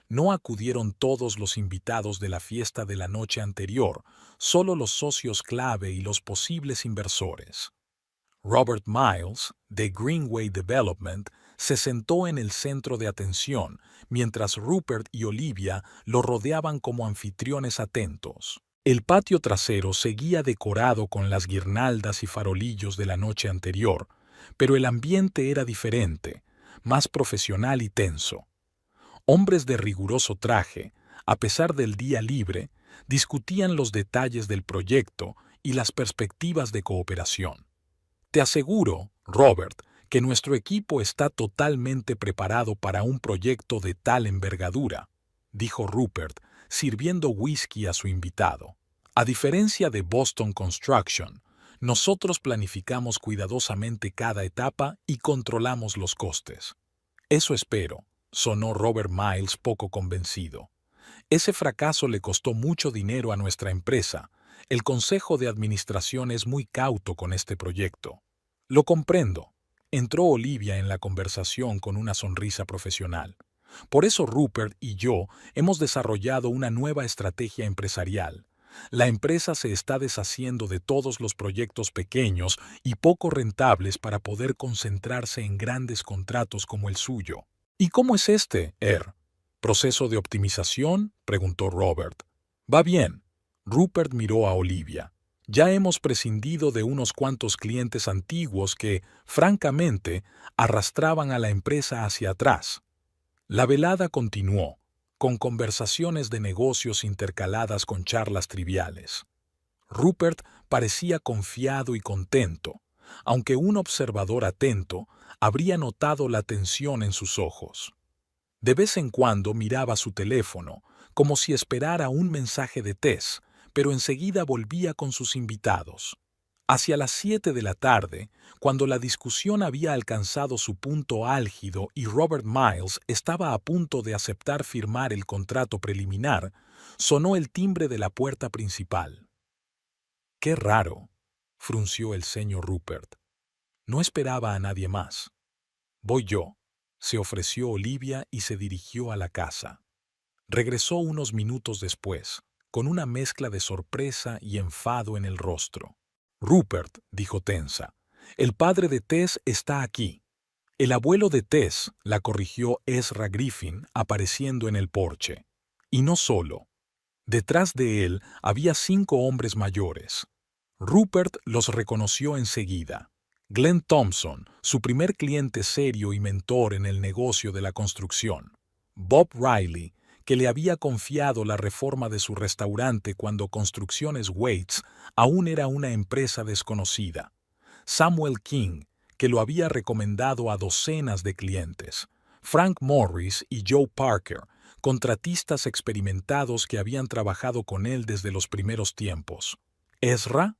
No acudieron todos los invitados de la fiesta de la noche anterior, solo los socios clave y los posibles inversores. Robert Miles, de Greenway Development, se sentó en el centro de atención, mientras Rupert y Olivia lo rodeaban como anfitriones atentos. El patio trasero seguía decorado con las guirnaldas y farolillos de la noche anterior, pero el ambiente era diferente, más profesional y tenso. Hombres de riguroso traje, a pesar del día libre, discutían los detalles del proyecto y las perspectivas de cooperación. «Te aseguro, Robert, que nuestro equipo está totalmente preparado para un proyecto de tal envergadura», dijo Rupert, sirviendo whisky a su invitado. «A diferencia de Boston Construction, nosotros planificamos cuidadosamente cada etapa y controlamos los costes». «Eso espero», sonó Robert Miles poco convencido. «Ese fracaso le costó mucho dinero a nuestra empresa. El Consejo de Administración es muy cauto con este proyecto». «Lo comprendo», entró Olivia en la conversación con una sonrisa profesional. «Por eso Rupert y yo hemos desarrollado una nueva estrategia empresarial. La empresa se está deshaciendo de todos los proyectos pequeños y poco rentables para poder concentrarse en grandes contratos como el suyo». «¿Y cómo es este, proceso de optimización?», preguntó Robert. «Va bien». Rupert miró a Olivia. «Ya hemos prescindido de unos cuantos clientes antiguos que, francamente, arrastraban a la empresa hacia atrás». La velada continuó, con conversaciones de negocios intercaladas con charlas triviales. Rupert parecía confiado y contento, aunque un observador atento habría notado la tensión en sus ojos. De vez en cuando miraba su teléfono, como si esperara un mensaje de Tess, pero enseguida volvía con sus invitados. Hacia las 7 de la tarde, cuando la discusión había alcanzado su punto álgido y Robert Miles estaba a punto de aceptar firmar el contrato preliminar, sonó el timbre de la puerta principal. «Qué raro», frunció el ceño Rupert. No esperaba a nadie más. «Voy yo», se ofreció Olivia y se dirigió a la casa. Regresó unos minutos después, con una mezcla de sorpresa y enfado en el rostro. «Rupert», dijo tensa, «el padre de Tess está aquí». «El abuelo de Tess», la corrigió Ezra Griffin, apareciendo en el porche. Y no solo. Detrás de él había 5 hombres mayores. Rupert los reconoció enseguida. Glenn Thompson, su primer cliente serio y mentor en el negocio de la construcción. Bob Riley, que le había confiado la reforma de su restaurante cuando Construcciones Waits aún era una empresa desconocida. Samuel King, que lo había recomendado a docenas de clientes. Frank Morris y Joe Parker, contratistas experimentados que habían trabajado con él desde los primeros tiempos. ¿Ezra?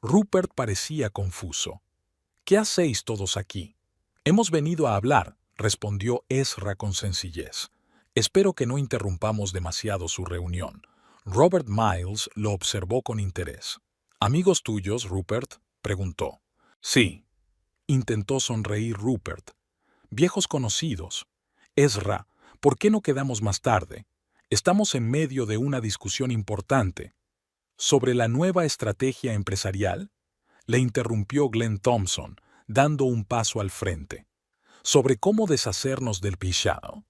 Rupert parecía confuso. «¿Qué hacéis todos aquí?» «Hemos venido a hablar», respondió Ezra con sencillez. «Espero que no interrumpamos demasiado su reunión». Robert Miles lo observó con interés. «¿Amigos tuyos, Rupert?», preguntó. «Sí», intentó sonreír Rupert. «Viejos conocidos. Ezra, ¿por qué no quedamos más tarde? Estamos en medio de una discusión importante». «¿Sobre la nueva estrategia empresarial?», le interrumpió Glenn Thompson, dando un paso al frente. «¿Sobre cómo deshacernos del pisado?».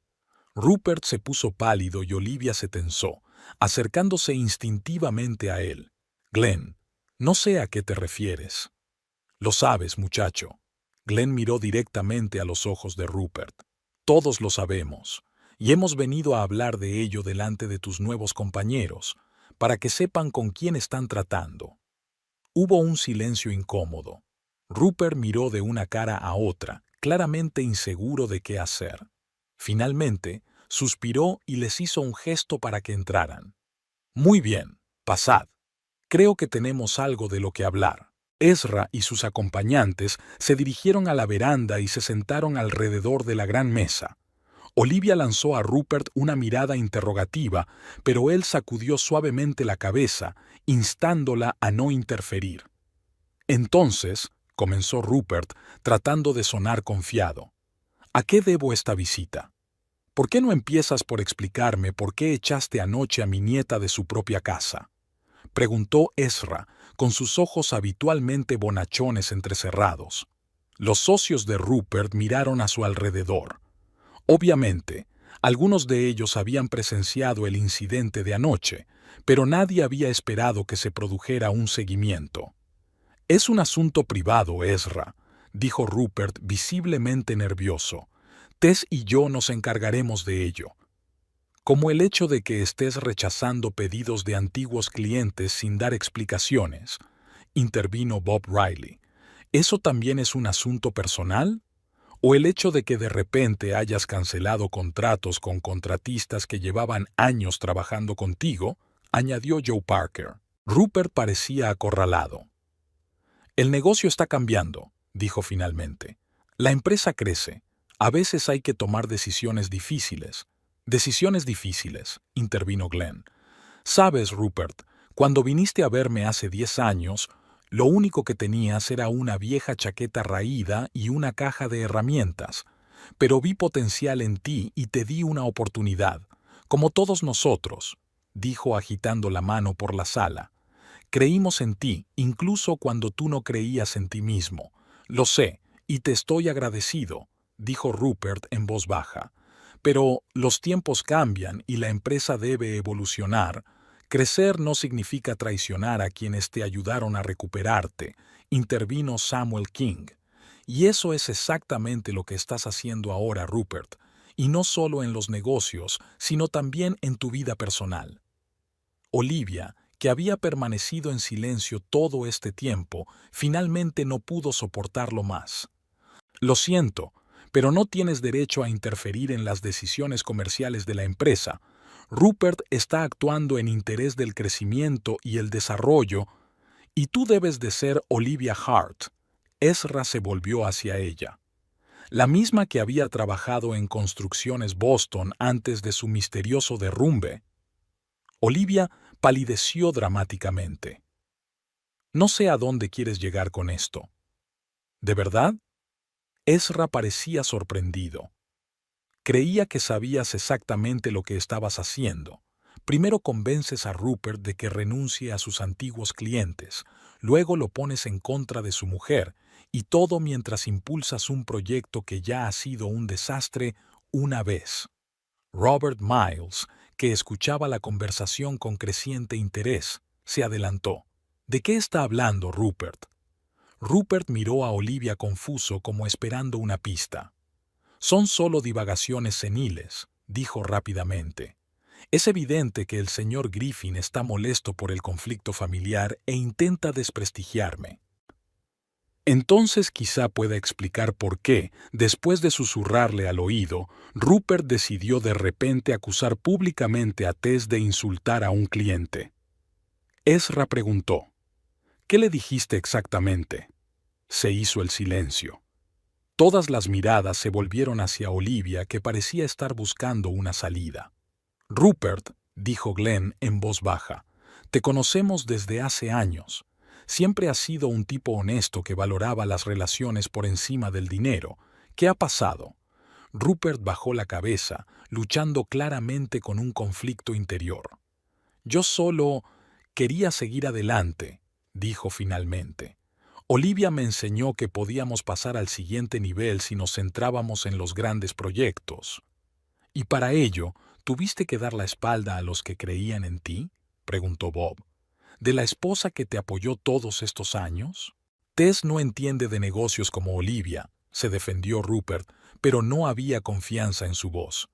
Rupert se puso pálido y Olivia se tensó, acercándose instintivamente a él. «Glenn, no sé a qué te refieres». «Lo sabes, muchacho». Glenn miró directamente a los ojos de Rupert. «Todos lo sabemos, y hemos venido a hablar de ello delante de tus nuevos compañeros, para que sepan con quién están tratando». Hubo un silencio incómodo. Rupert miró de una cara a otra, claramente inseguro de qué hacer. Finalmente, suspiró y les hizo un gesto para que entraran. «Muy bien, pasad. Creo que tenemos algo de lo que hablar». Ezra y sus acompañantes se dirigieron a la veranda y se sentaron alrededor de la gran mesa. Olivia lanzó a Rupert una mirada interrogativa, pero él sacudió suavemente la cabeza, instándola a no interferir. «Entonces», comenzó Rupert, tratando de sonar confiado, «¿a qué debo esta visita? ¿Por qué no empiezas por explicarme por qué echaste anoche a mi nieta de su propia casa?», preguntó Ezra, con sus ojos habitualmente bonachones entrecerrados. Los socios de Rupert miraron a su alrededor. Obviamente, algunos de ellos habían presenciado el incidente de anoche, pero nadie había esperado que se produjera un seguimiento. «Es un asunto privado, Ezra», dijo Rupert visiblemente nervioso. «Tess y yo nos encargaremos de ello». «Como el hecho de que estés rechazando pedidos de antiguos clientes sin dar explicaciones», intervino Bob Riley. «¿Eso también es un asunto personal? ¿O el hecho de que de repente hayas cancelado contratos con contratistas que llevaban años trabajando contigo?», añadió Joe Parker. Rupert parecía acorralado. «El negocio está cambiando», dijo finalmente. «La empresa crece. A veces hay que tomar decisiones difíciles». «Decisiones difíciles», intervino Glenn. «Sabes, Rupert, cuando viniste a verme hace 10 años, lo único que tenías era una vieja chaqueta raída y una caja de herramientas, pero vi potencial en ti y te di una oportunidad, como todos nosotros», dijo agitando la mano por la sala. «Creímos en ti, incluso cuando tú no creías en ti mismo. Lo sé, y te estoy agradecido», dijo Rupert en voz baja. «Pero los tiempos cambian y la empresa debe evolucionar. Crecer no significa traicionar a quienes te ayudaron a recuperarte», intervino Samuel King. «Y eso es exactamente lo que estás haciendo ahora, Rupert. y no solo en los negocios, sino también en tu vida personal. Olivia, que había permanecido en silencio todo este tiempo, finalmente no pudo soportarlo más. Lo siento, pero no tienes derecho a interferir en las decisiones comerciales de la empresa. Rupert está actuando en interés del crecimiento y el desarrollo, y tú debes de ser Olivia Hart. Ezra se volvió hacia ella. La misma que había trabajado en Construcciones Boston antes de su misterioso derrumbe. Olivia palideció dramáticamente. No sé a dónde quieres llegar con esto. ¿De verdad? Ezra parecía sorprendido. Creía que sabías exactamente lo que estabas haciendo. Primero convences a Rupert de que renuncie a sus antiguos clientes, luego lo pones en contra de su mujer, y todo mientras impulsas un proyecto que ya ha sido un desastre una vez. Robert Miles, que escuchaba la conversación con creciente interés, se adelantó. ¿De qué está hablando Rupert? Rupert miró a Olivia confuso como esperando una pista. Son solo divagaciones seniles, dijo rápidamente. Es evidente que el señor Griffin está molesto por el conflicto familiar e intenta desprestigiarme. Entonces quizá pueda explicar por qué, después de susurrarle al oído, Rupert decidió de repente acusar públicamente a Tess de insultar a un cliente. Ezra preguntó, ¿qué le dijiste exactamente? Se hizo el silencio. Todas las miradas se volvieron hacia Olivia, que parecía estar buscando una salida. Rupert, dijo Glenn en voz baja, te conocemos desde hace años. Siempre has sido un tipo honesto que valoraba las relaciones por encima del dinero. ¿Qué ha pasado? Rupert bajó la cabeza, luchando claramente con un conflicto interior. Yo solo quería seguir adelante, dijo finalmente. Olivia me enseñó que podíamos pasar al siguiente nivel si nos centrábamos en los grandes proyectos. ¿Y para ello, tuviste que dar la espalda a los que creían en ti? Preguntó Bob. ¿De la esposa que te apoyó todos estos años? Tess no entiende de negocios como Olivia, se defendió Rupert, pero no había confianza en su voz.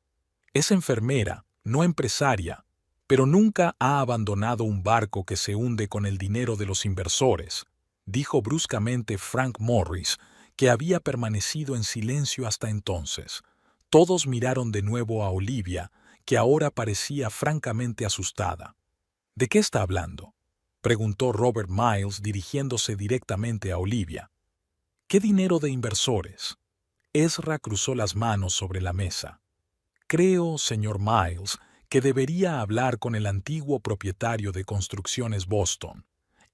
Es enfermera, no empresaria, pero nunca ha abandonado un barco que se hunde con el dinero de los inversores, dijo bruscamente Frank Morris, que había permanecido en silencio hasta entonces. Todos miraron de nuevo a Olivia, que ahora parecía francamente asustada. ¿De qué está hablando?, preguntó Robert Miles dirigiéndose directamente a Olivia. ¿Qué dinero de inversores? Ezra cruzó las manos sobre la mesa. Creo, señor Miles, que debería hablar con el antiguo propietario de Construcciones Boston.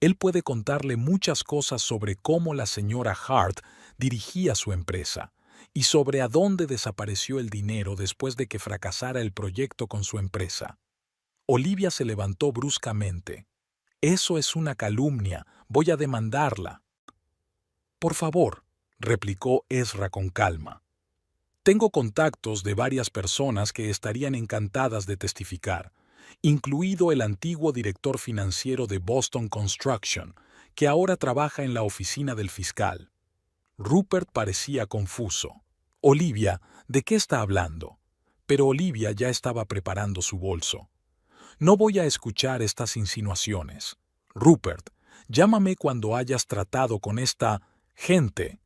Él puede contarle muchas cosas sobre cómo la señora Hart dirigía su empresa y sobre a dónde desapareció el dinero después de que fracasara el proyecto con su empresa. Olivia se levantó bruscamente. Eso es una calumnia, voy a demandarla. Por favor, replicó Ezra con calma. Tengo contactos de varias personas que estarían encantadas de testificar, incluido el antiguo director financiero de Boston Construction, que ahora trabaja en la oficina del fiscal. Rupert parecía confuso. Olivia, ¿de qué está hablando? Pero Olivia ya estaba preparando su bolso. No voy a escuchar estas insinuaciones. Rupert, llámame cuando hayas tratado con esta gente.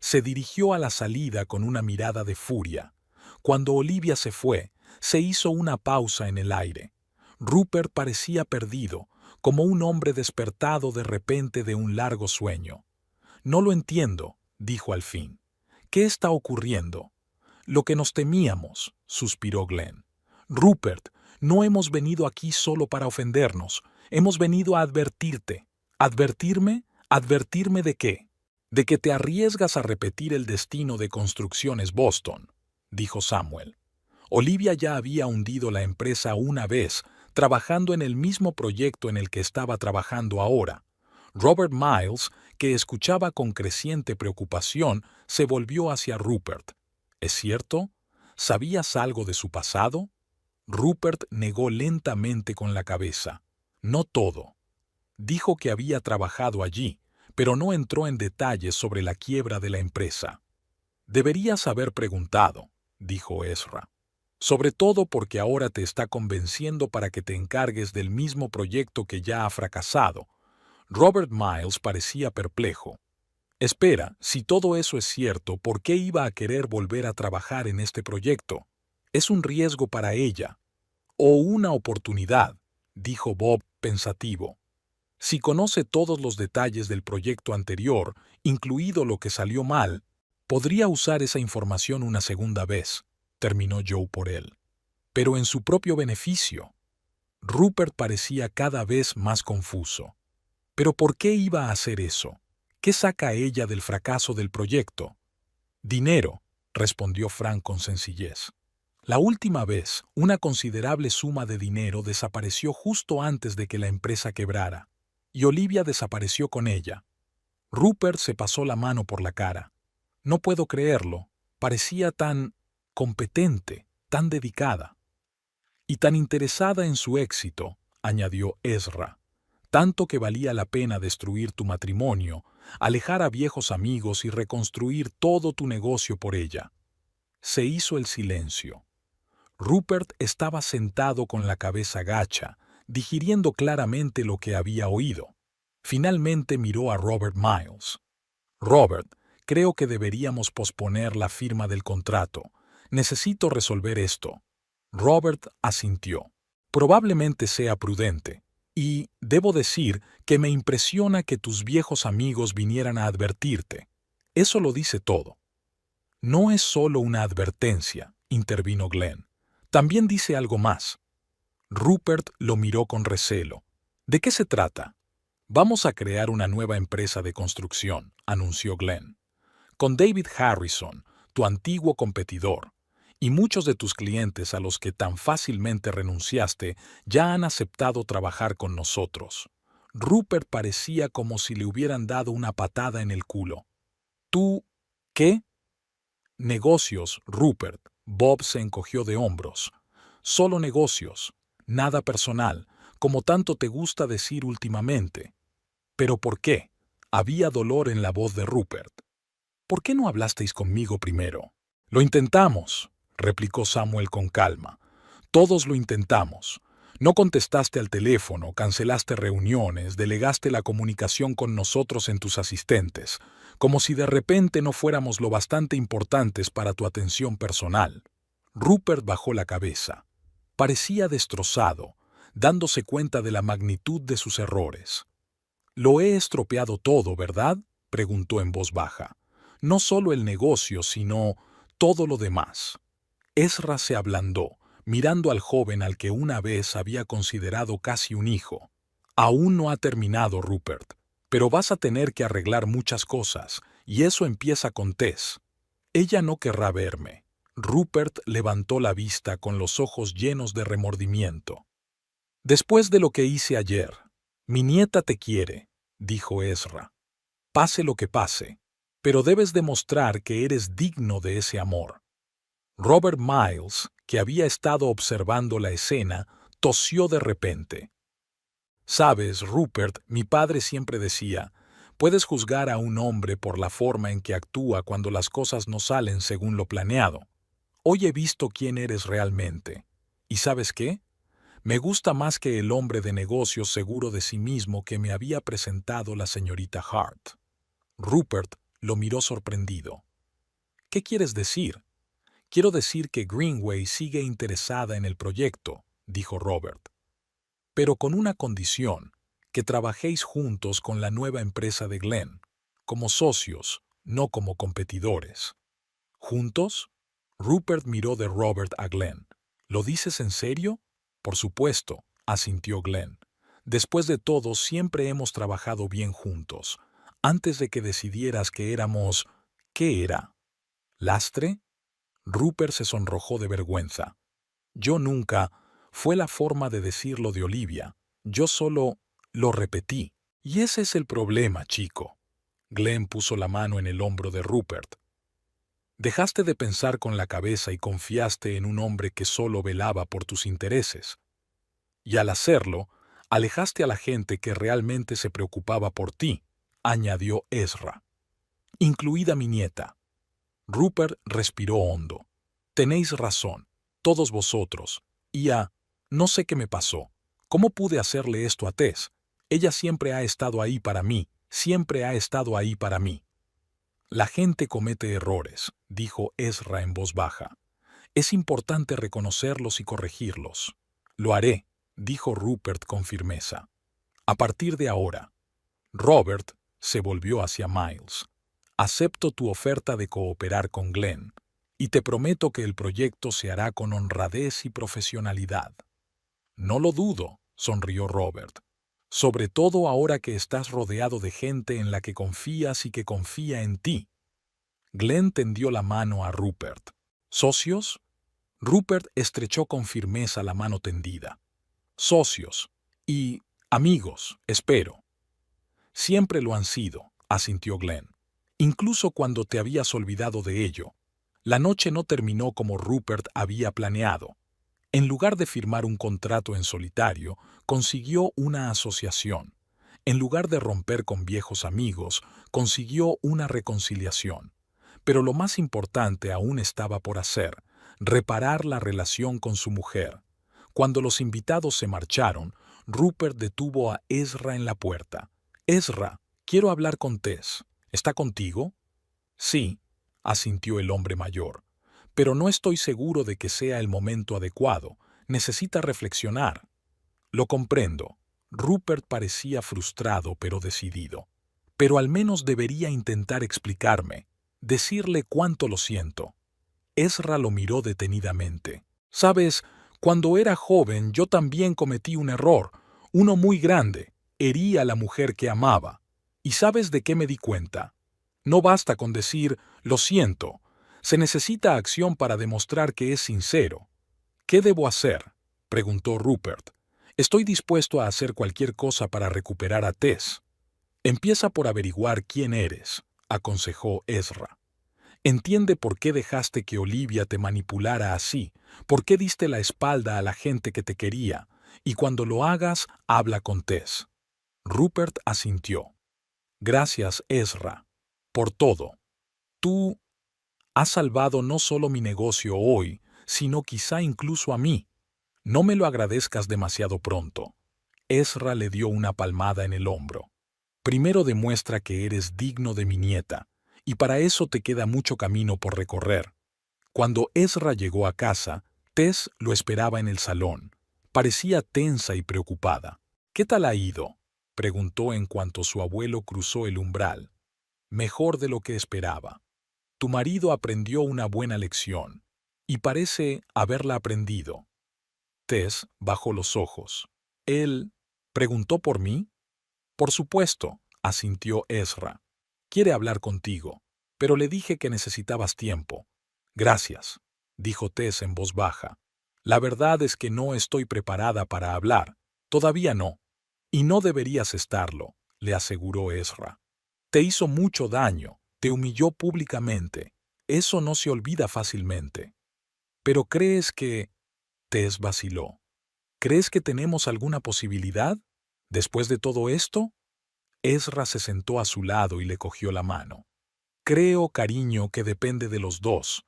Se dirigió a la salida con una mirada de furia. Cuando Olivia se fue, se hizo una pausa en el aire. Rupert parecía perdido, como un hombre despertado de repente de un largo sueño. No lo entiendo, dijo al fin. ¿Qué está ocurriendo? Lo que nos temíamos, suspiró Glenn. Rupert, no hemos venido aquí solo para ofendernos. Hemos venido a advertirte. ¿Advertirme? ¿Advertirme de qué? De que te arriesgas a repetir el destino de Construcciones Boston, dijo Samuel. Olivia ya había hundido la empresa una vez, trabajando en el mismo proyecto en el que estaba trabajando ahora. Robert Miles, que escuchaba con creciente preocupación, se volvió hacia Rupert. ¿Es cierto? ¿Sabías algo de su pasado? Rupert negó lentamente con la cabeza. No todo. Dijo que había trabajado allí, pero no entró en detalles sobre la quiebra de la empresa. Deberías haber preguntado. dijo Ezra. Sobre todo porque ahora te está convenciendo para que te encargues del mismo proyecto que ya ha fracasado. Robert Miles parecía perplejo. Espera, si todo eso es cierto, ¿por qué iba a querer volver a trabajar en este proyecto? Es un riesgo para ella. O una oportunidad, dijo Bob pensativo. Si conoce todos los detalles del proyecto anterior, incluido lo que salió mal, podría usar esa información una segunda vez, terminó Joe por él. Pero en su propio beneficio. Rupert parecía cada vez más confuso. ¿Pero por qué iba a hacer eso? ¿Qué saca ella del fracaso del proyecto? Dinero, respondió Frank con sencillez. La última vez, una considerable suma de dinero desapareció justo antes de que la empresa quebrara, y Olivia desapareció con ella. Rupert se pasó la mano por la cara. No puedo creerlo. Parecía tan competente, tan dedicada. Y tan interesada en su éxito, añadió Ezra. Tanto que valía la pena destruir tu matrimonio, alejar a viejos amigos y reconstruir todo tu negocio por ella. Se hizo el silencio. Rupert estaba sentado con la cabeza gacha, digiriendo claramente lo que había oído. Finalmente miró a Robert Miles. Robert, creo que deberíamos posponer la firma del contrato. Necesito resolver esto. Robert asintió. Probablemente sea prudente. Y debo decir que me impresiona que tus viejos amigos vinieran a advertirte. Eso lo dice todo. No es solo una advertencia, intervino Glenn. También dice algo más. Rupert lo miró con recelo. ¿De qué se trata? Vamos a crear una nueva empresa de construcción, anunció Glenn. Con David Harrison, tu antiguo competidor. Y muchos de tus clientes a los que tan fácilmente renunciaste ya han aceptado trabajar con nosotros. Rupert parecía como si le hubieran dado una patada en el culo. ¿Tú qué? Negocios, Rupert. Bob se encogió de hombros. Solo negocios, nada personal, como tanto te gusta decir últimamente. ¿Pero por qué? Había dolor en la voz de Rupert. ¿Por qué no hablasteis conmigo primero? Lo intentamos, replicó Samuel con calma. Todos lo intentamos. No contestaste al teléfono, cancelaste reuniones, delegaste la comunicación con nosotros en tus asistentes, como si de repente no fuéramos lo bastante importantes para tu atención personal. Rupert bajó la cabeza. Parecía destrozado, dándose cuenta de la magnitud de sus errores. «Lo he estropeado todo, ¿verdad?», preguntó en voz baja. «No solo el negocio, sino todo lo demás». Ezra se ablandó, mirando al joven al que una vez había considerado casi un hijo. «Aún no ha terminado, Rupert, pero vas a tener que arreglar muchas cosas, y eso empieza con Tess. Ella no querrá verme». Rupert levantó la vista con los ojos llenos de remordimiento. «Después de lo que hice ayer, mi nieta te quiere», dijo Ezra. «Pase lo que pase, pero debes demostrar que eres digno de ese amor». Robert Miles, que había estado observando la escena, tosió de repente. «Sabes, Rupert, mi padre siempre decía, puedes juzgar a un hombre por la forma en que actúa cuando las cosas no salen según lo planeado. Hoy he visto quién eres realmente. ¿Y sabes qué? Me gusta más que el hombre de negocios seguro de sí mismo que me había presentado la señorita Hart». Rupert lo miró sorprendido. «¿Qué quieres decir?» «Quiero decir que Greenway sigue interesada en el proyecto», dijo Robert. «Pero con una condición, que trabajéis juntos con la nueva empresa de Glenn, como socios, no como competidores». «¿Juntos?». Rupert miró de Robert a Glenn. «¿Lo dices en serio?». «Por supuesto», asintió Glenn. «Después de todo, siempre hemos trabajado bien juntos. Antes de que decidieras que éramos... ¿Qué era? ¿Lastre?». Rupert se sonrojó de vergüenza. «Yo nunca... Fue la forma de decirlo de Olivia. Yo solo... lo repetí. Y ese es el problema, chico». Glenn puso la mano en el hombro de Rupert. «Dejaste de pensar con la cabeza y confiaste en un hombre que solo velaba por tus intereses. Y al hacerlo, alejaste a la gente que realmente se preocupaba por ti», añadió Ezra. «Incluida mi nieta». Rupert respiró hondo. Tenéis razón, todos vosotros. No sé qué me pasó. ¿Cómo pude hacerle esto a Tess? Ella siempre ha estado ahí para mí, siempre ha estado ahí para mí. La gente comete errores, dijo Ezra en voz baja. Es importante reconocerlos y corregirlos. Lo haré, dijo Rupert con firmeza. A partir de ahora. Robert se volvió hacia Miles. Acepto tu oferta de cooperar con Glenn, y te prometo que el proyecto se hará con honradez y profesionalidad. No lo dudo, sonrió Robert. Sobre todo ahora que estás rodeado de gente en la que confías y que confía en ti. Glenn tendió la mano a Rupert. ¿Socios? Rupert estrechó con firmeza la mano tendida. Socios. Y amigos, espero. Siempre lo han sido, asintió Glenn. Incluso cuando te habías olvidado de ello. La noche no terminó como Rupert había planeado. En lugar de firmar un contrato en solitario, consiguió una asociación. En lugar de romper con viejos amigos, consiguió una reconciliación. Pero lo más importante aún estaba por hacer, reparar la relación con su mujer. Cuando los invitados se marcharon, Rupert detuvo a Ezra en la puerta. «Ezra, quiero hablar con Tess. ¿Está contigo?» «Sí», asintió el hombre mayor. «Pero no estoy seguro de que sea el momento adecuado. Necesita reflexionar». «Lo comprendo». Rupert parecía frustrado pero decidido. «Pero al menos debería intentar explicarme, decirle cuánto lo siento». Ezra lo miró detenidamente. «Sabes, cuando era joven yo también cometí un error, uno muy grande. Herí a la mujer que amaba. ¿Y sabes de qué me di cuenta? No basta con decir, lo siento. Se necesita acción para demostrar que es sincero». «¿Qué debo hacer?», preguntó Rupert. «Estoy dispuesto a hacer cualquier cosa para recuperar a Tess». «Empieza por averiguar quién eres», aconsejó Ezra. «Entiende por qué dejaste que Olivia te manipulara así, por qué diste la espalda a la gente que te quería, y cuando lo hagas, habla con Tess». Rupert asintió. «Gracias, Ezra, por todo. Tú has salvado no solo mi negocio hoy, sino quizá incluso a mí. No me lo agradezcas demasiado pronto». Ezra le dio una palmada en el hombro. «Primero demuestra que eres digno de mi nieta, y para eso te queda mucho camino por recorrer». Cuando Ezra llegó a casa, Tess lo esperaba en el salón. Parecía tensa y preocupada. «¿Qué tal ha ido?», preguntó en cuanto su abuelo cruzó el umbral. «Mejor de lo que esperaba. Tu marido aprendió una buena lección, y parece haberla aprendido». Tess bajó los ojos. «¿Él preguntó por mí?» «Por supuesto», asintió Ezra. «Quiere hablar contigo, pero le dije que necesitabas tiempo». «Gracias», dijo Tess en voz baja. «La verdad es que no estoy preparada para hablar. Todavía no». «Y no deberías estarlo», le aseguró Ezra. «Te hizo mucho daño, te humilló públicamente. Eso no se olvida fácilmente». «¿Pero crees que...?» Tess vaciló. «¿Crees que tenemos alguna posibilidad? ¿Después de todo esto?» Ezra se sentó a su lado y le cogió la mano. «Creo, cariño, que depende de los dos.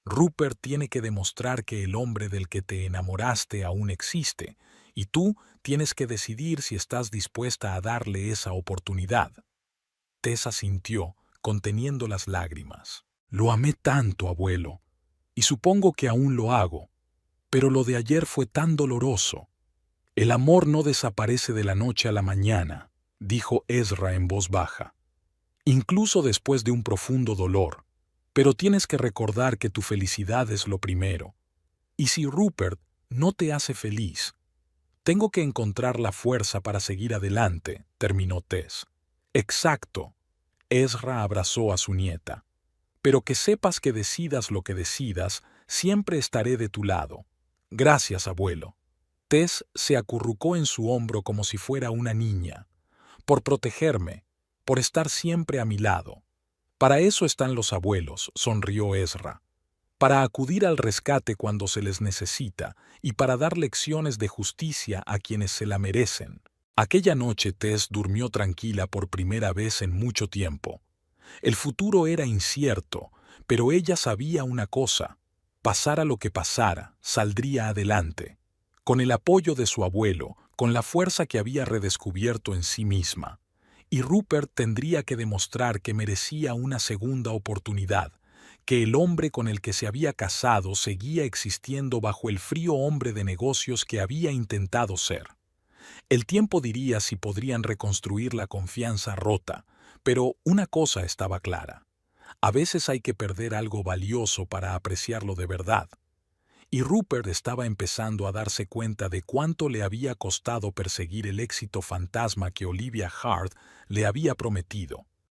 Rupert tiene que demostrar que el hombre del que te enamoraste aún existe, y tú tienes que decidir si estás dispuesta a darle esa oportunidad». Tess asintió, conteniendo las lágrimas. «Lo amé tanto, abuelo, y supongo que aún lo hago, pero lo de ayer fue tan doloroso». «El amor no desaparece de la noche a la mañana», dijo Ezra en voz baja. «Incluso después de un profundo dolor. Pero tienes que recordar que tu felicidad es lo primero. Y si Rupert no te hace feliz, tengo que encontrar la fuerza para seguir adelante», terminó Tess. «Exacto». Ezra abrazó a su nieta. «Pero que sepas que decidas lo que decidas, siempre estaré de tu lado». «Gracias, abuelo». Tess se acurrucó en su hombro como si fuera una niña. «Por protegerme, por estar siempre a mi lado». «Para eso están los abuelos», sonrió Ezra. «Para acudir al rescate cuando se les necesita y para dar lecciones de justicia a quienes se la merecen». Aquella noche Tess durmió tranquila por primera vez en mucho tiempo. El futuro era incierto, pero ella sabía una cosa. Pasara lo que pasara, saldría adelante, con el apoyo de su abuelo, con la fuerza que había redescubierto en sí misma. Y Rupert tendría que demostrar que merecía una segunda oportunidad, que el hombre con el que se había casado seguía existiendo bajo el frío hombre de negocios que había intentado ser. El tiempo diría si podrían reconstruir la confianza rota, pero una cosa estaba clara. A veces hay que perder algo valioso para apreciarlo de verdad. Y Rupert estaba empezando a darse cuenta de cuánto le había costado perseguir el éxito fantasma que Olivia Hart le había prometido.